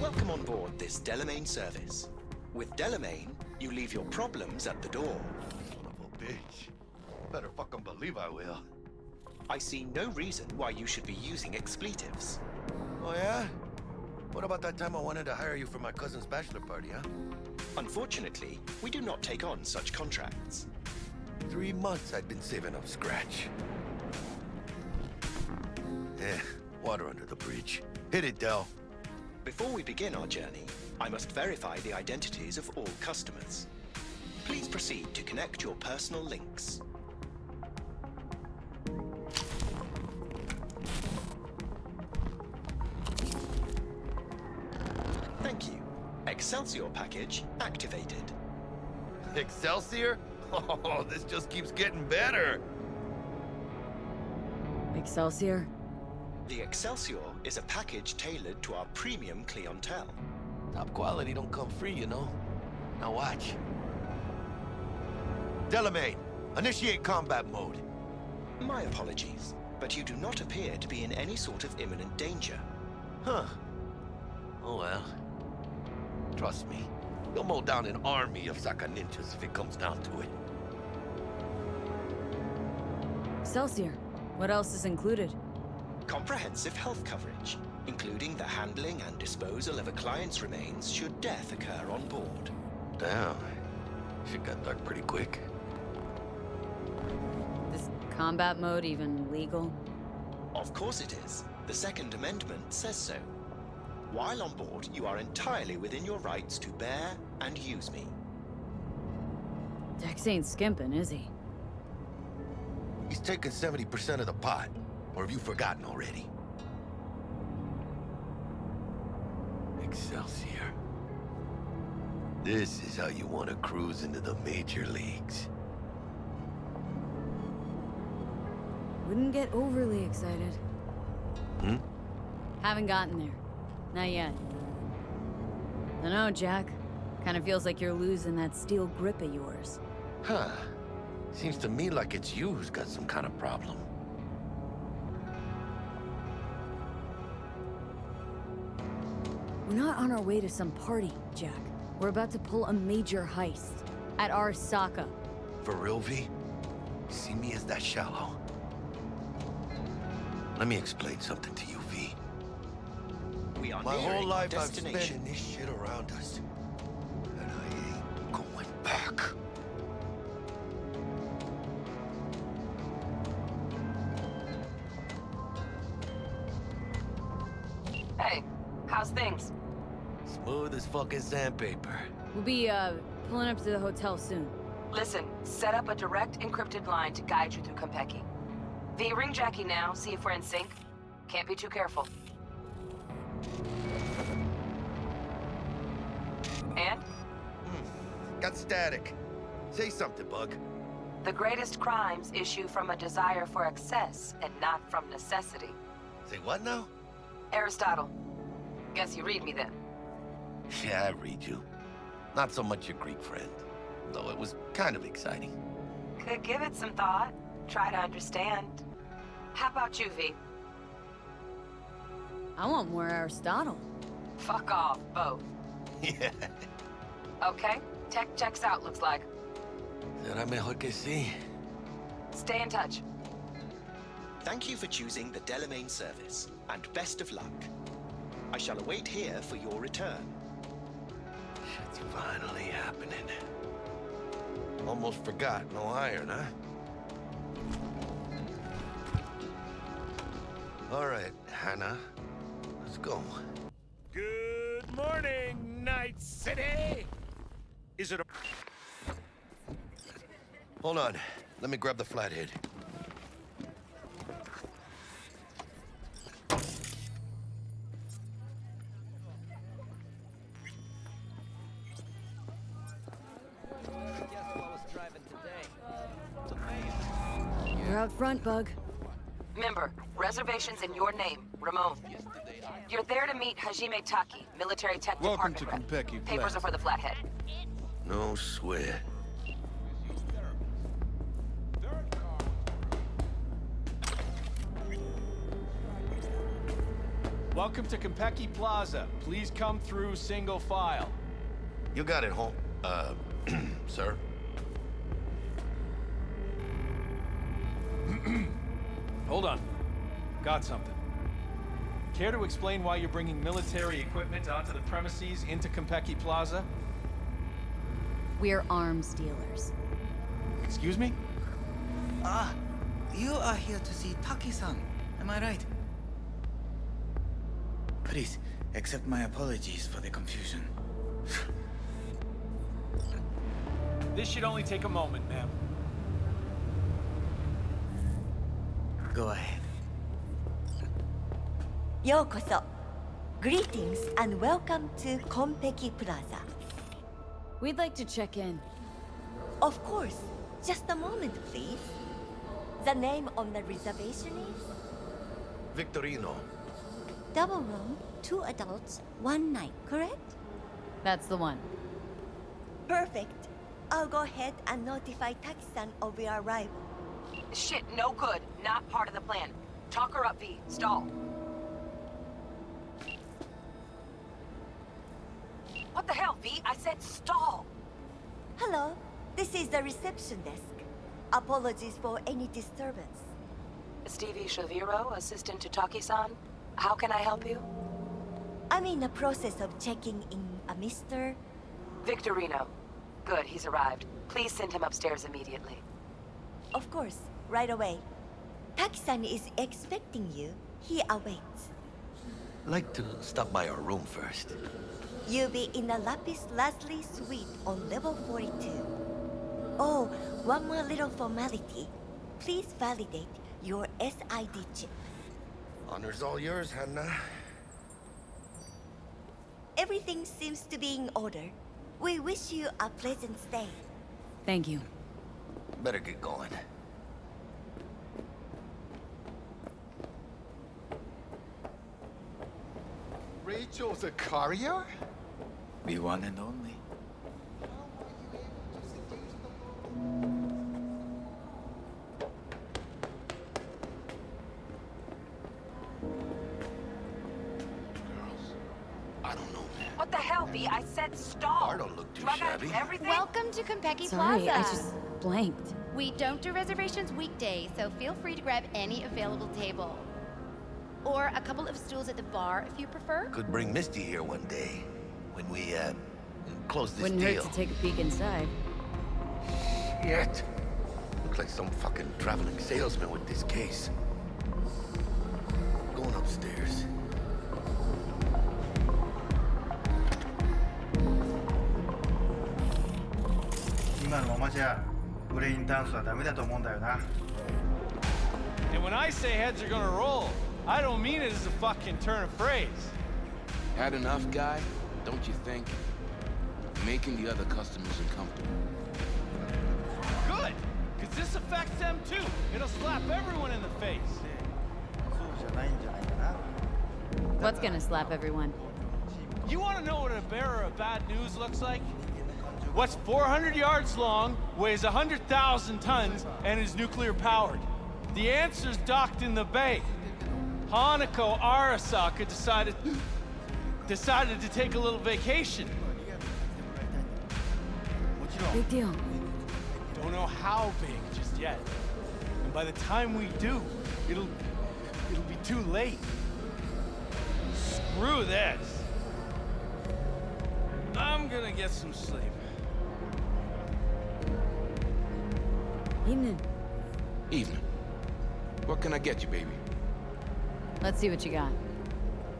U: Welcome on board this Delamain service. With Delamain, you leave your problems at the door.
T: Son of a bitch. Better fucking believe I will.
U: I see no reason why you should be using expletives.
T: Oh yeah? What about that time I wanted to hire you for my cousin's bachelor party, huh?
U: Unfortunately, we do not take on such contracts.
T: 3 months I'd been saving up scratch. Water under the bridge. Hit it, Del.
U: Before we begin our journey, I must verify the identities of all customers. Please proceed to connect your personal links. Thank you. Excelsior package activated.
T: Excelsior? Oh, this just keeps getting better.
C: Excelsior?
U: The Excelsior is a package tailored to our premium clientele.
T: Top quality don't come free, you know. Now watch. Delamain, initiate combat mode.
U: My apologies, but you do not appear to be in any sort of imminent danger.
T: Huh. Oh well. Trust me, you'll mow down an army of Saka ninjas if it comes down to it.
C: Excelsior. What else is included?
U: Comprehensive health coverage, including the handling and disposal of a client's remains should death occur on board.
T: Damn. Shit got dark pretty quick.
C: This combat mode even legal?
U: Of course it is. The Second Amendment says so. While on board, you are entirely within your rights to bear and use me.
C: Dex ain't skimping, is he?
T: He's taking 70% of the pot. Or have you forgotten already? Excelsior. This is how you want to cruise into the major leagues.
C: Wouldn't get overly excited.
T: Hmm?
C: Haven't gotten there. Not yet. Dunno, Jack. Kinda feels like you're losing that steel grip of yours.
T: Huh. Seems to me like it's you who's got some kind of problem.
C: We're not on our way to some party, Jack. We're about to pull a major heist. At Arasaka.
T: For real, V? See me as that shallow? Let me explain something to you, V.
U: We are
T: My whole
U: nearing our
T: life I've spent
U: destination.
T: in this shit around us. And I ain't going back.
J: Hey, how's things?
T: Smooth as fucking sandpaper.
C: We'll be, pulling up to the hotel soon.
J: Listen, set up a direct encrypted line to guide you through Konpeki. V, ring Jackie now, see if we're in sync. Can't be too careful. And?
T: Got static. Say something, Bug.
J: The greatest crimes issue from a desire for excess and not from necessity.
T: Say what now?
J: Aristotle. Guess you read me then.
T: Yeah, I read you. Not so much your Greek friend, though it was kind of exciting.
J: Could give it some thought. Try to understand. How about you, V?
C: I want more Aristotle.
J: Fuck off, both.
T: Yeah.
J: Okay, tech checks out, looks like.
T: Será mejor que sí.
J: Stay in touch.
U: Thank you for choosing the Delamain service, and best of luck. I shall await here for your return.
T: Shit's finally happening. Almost forgot, no iron, huh? All right, Hannah. Let's go.
E: Good morning, Night City! Is it a...
T: Hold on. Let me grab the flathead.
C: You're out front, Bug.
J: Member, reservations in your name, Ramon. You're there to meet Hajime Taki, military tech
A: Welcome
J: department
A: to
J: rep.
A: Konpeki
J: Papers
A: Plaza.
J: are for the flathead.
T: No sweat.
A: Welcome to Konpeki Plaza. Please come through single file.
T: You got it, home. Sir?
A: Hold on. Got something. Care to explain why you're bringing military equipment onto the premises into Konpeki Plaza?
C: We're arms dealers.
A: Excuse me?
V: You are here to see Taki-san, am I right? Please, accept my apologies for the confusion.
A: This should only take a moment, ma'am.
V: Go ahead.
W: Yokoso. Greetings and welcome to Konpeki Plaza.
C: We'd like to check in.
W: Of course. Just a moment, please. The name on the reservation is?
T: Victorino.
W: Double room, 2 adults, 1 night, correct?
C: That's the one.
W: Perfect. I'll go ahead and notify Taki-san of your arrival.
J: Shit, no good. Not part of the plan. Talk her up, V. Stall. What the hell, V? I said stall.
W: Hello, this is the reception desk. Apologies for any disturbance.
J: Stevie Shaviro, assistant to Taki-san. How can I help you?
W: I'm in the process of checking in a Mr.
J: Victorino. Good, he's arrived. Please send him upstairs immediately.
W: Of course, right away. Taki-san is expecting you. He awaits.
T: I'd like to stop by our room first.
W: You'll be in the Lapis Lazuli suite on level 42. Oh, one more little formality. Please validate your SID chip.
T: Honor's all yours, Hannah.
W: Everything seems to be in order. We wish you a pleasant stay.
C: Thank you.
T: Better get going.
H: Rachel's a courier?
V: The one and only.
T: I don't know, man.
J: What the hell, B? I said stop!
T: I don't look too
J: Do I gotta
T: shabby.
J: do everything?
L: Welcome to Konpeki
C: Sorry,
L: Plaza.
C: I just blanked.
L: We don't do reservations weekdays, so feel free to grab any available table. Or a couple of stools at the bar if you prefer.
T: Could bring Misty here one day. When we, close this
C: Wouldn't
T: deal.
C: hurt to take a peek inside.
T: Shit. Looks like some fucking traveling salesman with this case. Going upstairs.
A: And when I say heads are gonna roll, I don't mean it as a fucking turn of phrase.
M: Had enough, guy? Don't you think? Making the other customers uncomfortable.
A: Good! Because this affects them too. It'll slap everyone in the face.
C: What's gonna slap everyone?
A: You want to know what a bearer of bad news looks like? What's 400 yards long, weighs 100,000 tons, and is nuclear powered? The answer's docked in the bay. Hanako Arasaka decided to take a little vacation.
C: Big deal.
A: Don't know how big just yet. And by the time we do, it'll be too late. Screw this. I'm gonna get some sleep.
C: Evening.
M: Evening. What can I get you, baby?
C: Let's see what you got.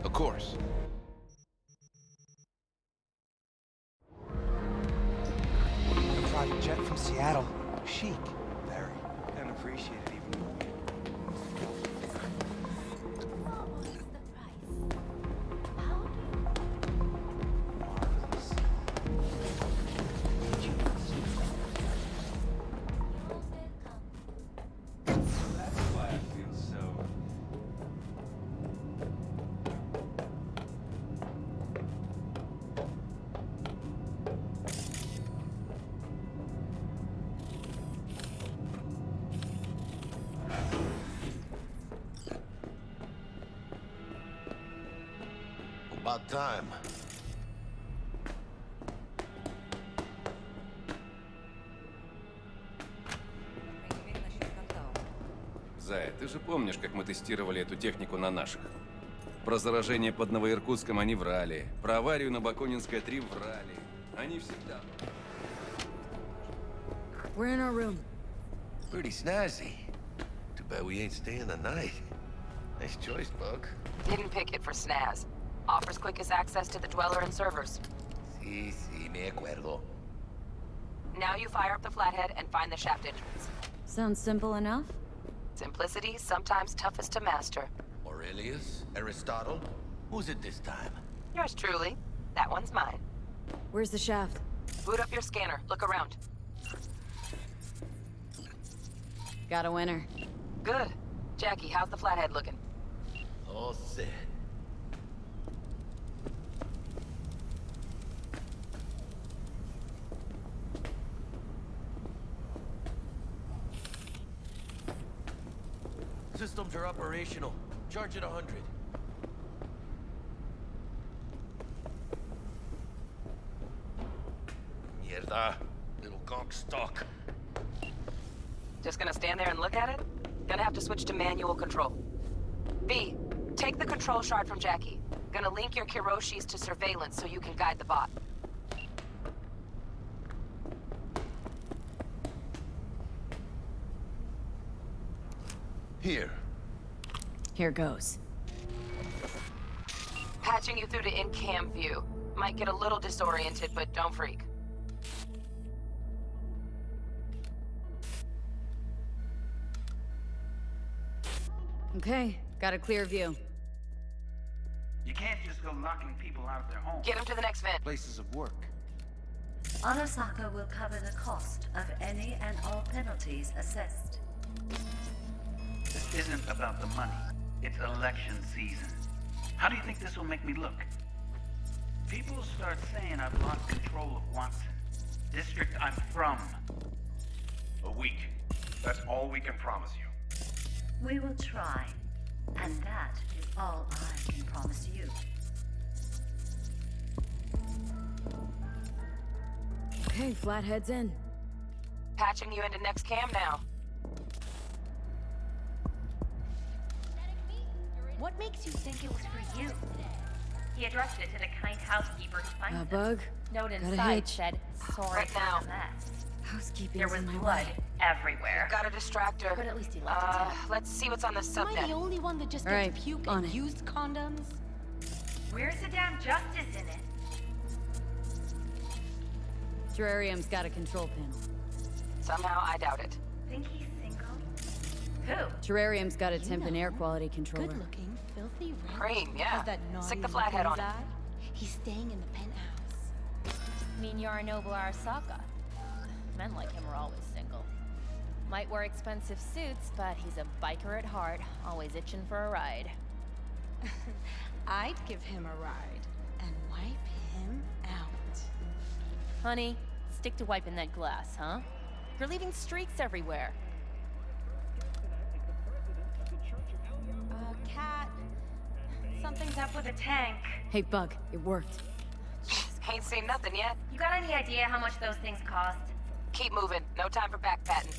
M: Of course.
X: A private jet from Seattle. Chic. Very. And appreciate it even more.
A: That's why I feel so...
T: About time.
Y: Зая, ты же помнишь, как мы тестировали эту технику на наших? Про заражение под Новоиркутском они врали. Про аварию на Бакунинской 3 врали. Они всегда...
C: We're in our room.
T: Pretty snazzy. Too bad we ain't staying the night. Nice choice, Buck.
J: Didn't pick it for snaz. Offers quickest access to the Dweller and servers.
T: Sí, me acuerdo.
J: Now you fire up the flathead and find the shaft entrance.
C: Sounds simple enough.
J: Simplicity, sometimes toughest to master.
T: Aurelius? Aristotle? Who's it this time?
J: Yours truly. That one's mine.
C: Where's the shaft?
J: Boot up your scanner. Look around.
C: Got a winner.
J: Good. Jackie, how's the flathead looking?
T: All set. Systems are operational. Charge it 100. Mierda. Little conch stock.
J: Just gonna stand there and look at it? Gonna have to switch to manual control. B, take the control shard from Jackie. Gonna link your Kiroshis to surveillance so you can guide the bot.
K: Here.
C: Here goes.
J: Patching you through to in-cam view. Might get a little disoriented, but don't freak.
C: Okay, got a clear view.
F: You can't just go knocking people out of their homes.
J: Get them to the next vent.
F: Places of work.
G: Arasaka will cover the cost of any and all penalties assessed.
F: This isn't about the money. It's election season. How do you think this will make me look? People start saying I've lost control of Watson, district I'm from.
I: A week. That's all we can promise you.
G: We will try, and that is all I can promise you.
C: Okay, Flathead's in.
J: Patching you into next cam now.
P: What makes you think it was for you? He addressed it to the kind housekeeper who finds him.
C: Bug.
P: Note
C: Got a
P: inside
C: hitch.
P: said, sorry
J: Right
P: for
J: now.
P: the mess.
C: Housekeeping.
P: There was blood everywhere.
J: Got a distractor.
P: But at least he left it to him.
J: Let's see what's on the
L: Am I the
J: subnet.
L: only one that just
C: All
L: gets
C: right,
L: puke
C: on
L: and
C: it.
L: used condoms?
P: Where's the damn justice in it?
C: Terrarium's got a control panel.
J: Somehow, I doubt it.
P: Think he's single? Who?
C: Terrarium's got a temp and air quality controller.
L: Good looking, filthy rich.
J: Cream, yeah.
L: Has that
J: Stick the
L: naughty
J: flathead
L: look in
J: on
L: his
J: it.
L: eye. He's staying in the penthouse.
B: Mean you're a noble Arasaka. Men like him are always single. Might wear expensive suits, but he's a biker at heart, always itching for a ride.
L: I'd give him a ride and wipe him out.
B: Honey, stick to wiping that glass, huh? You're leaving streaks everywhere.
P: Cat. Something's up with the tank.
C: Hey, Bug, it worked.
J: Ain't seen nothing yet.
P: You got any idea how much those things cost?
J: Keep moving. No time for backpatting.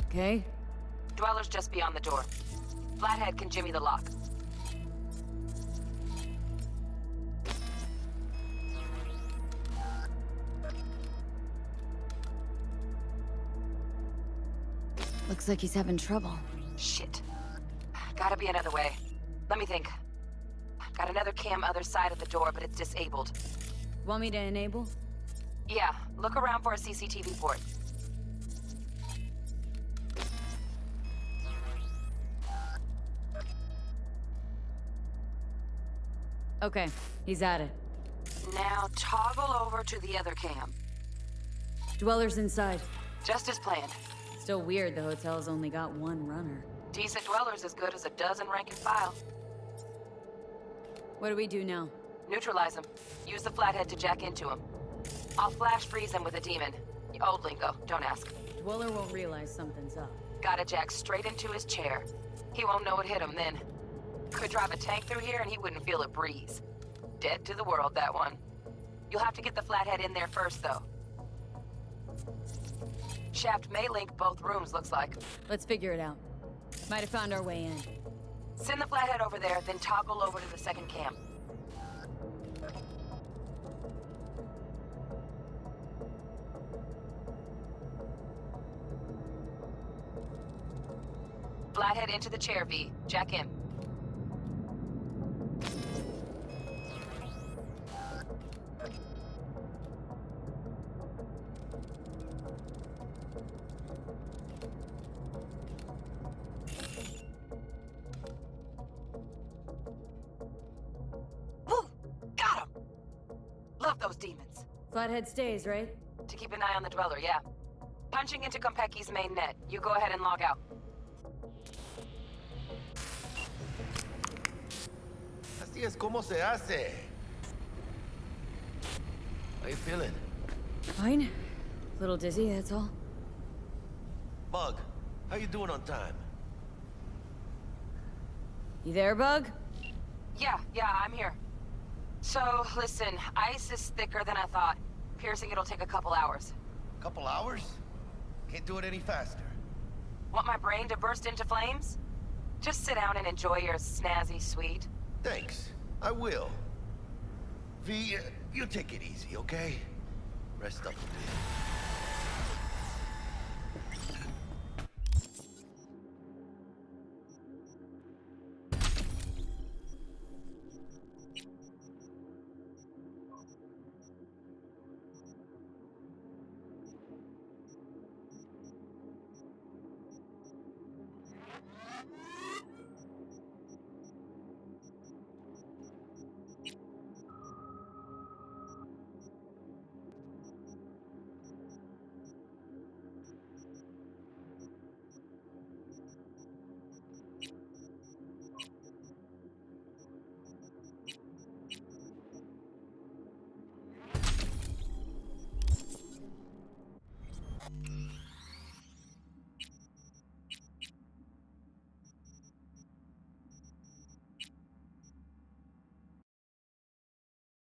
C: Okay?
J: Dweller's just beyond the door. Flathead can jimmy the lock.
C: Looks like he's having trouble.
J: Shit. Gotta be another way. Let me think. Got another cam other side of the door, but it's disabled.
C: Want me to enable?
J: Yeah, look around for a CCTV port.
C: Okay, he's at it.
J: Now toggle over to the other cam.
C: Dweller's inside.
J: Just as planned.
C: Still weird the hotel's only got one runner.
J: Decent Dweller's as good as a dozen rank and file.
C: What do we do now?
J: Neutralize him. Use the flathead to jack into him. I'll flash freeze him with a demon. Old lingo, don't ask.
C: Dweller won't realize something's up.
J: Gotta jack straight into his chair. He won't know it hit him then. Could drive a tank through here and he wouldn't feel it breeze. Dead to the world, that one. You'll have to get the flathead in there first, though. Shaft may link both rooms, looks like.
C: Let's figure it out. Might have found our way in.
J: Send the flathead over there, then toggle over to the second cam. Flathead into the chair, V. Jack in. Woo! Got him! Love those demons.
C: Flathead stays, right?
J: To keep an eye on the Dweller, yeah. Punching into Kompeki's main net. You go ahead and log out.
T: Así es como se hace. How you feeling?
C: Fine. A little dizzy, that's all.
T: Bug, how you doing on time?
C: You there, Bug?
J: Yeah, I'm here. So, listen, ice is thicker than I thought. Piercing it'll take a couple hours.
T: Couple hours? Can't do it any faster.
J: Want my brain to burst into flames? Just sit down and enjoy your snazzy sweet.
T: Thanks. I will. V, you take it easy, okay? Rest up a bit.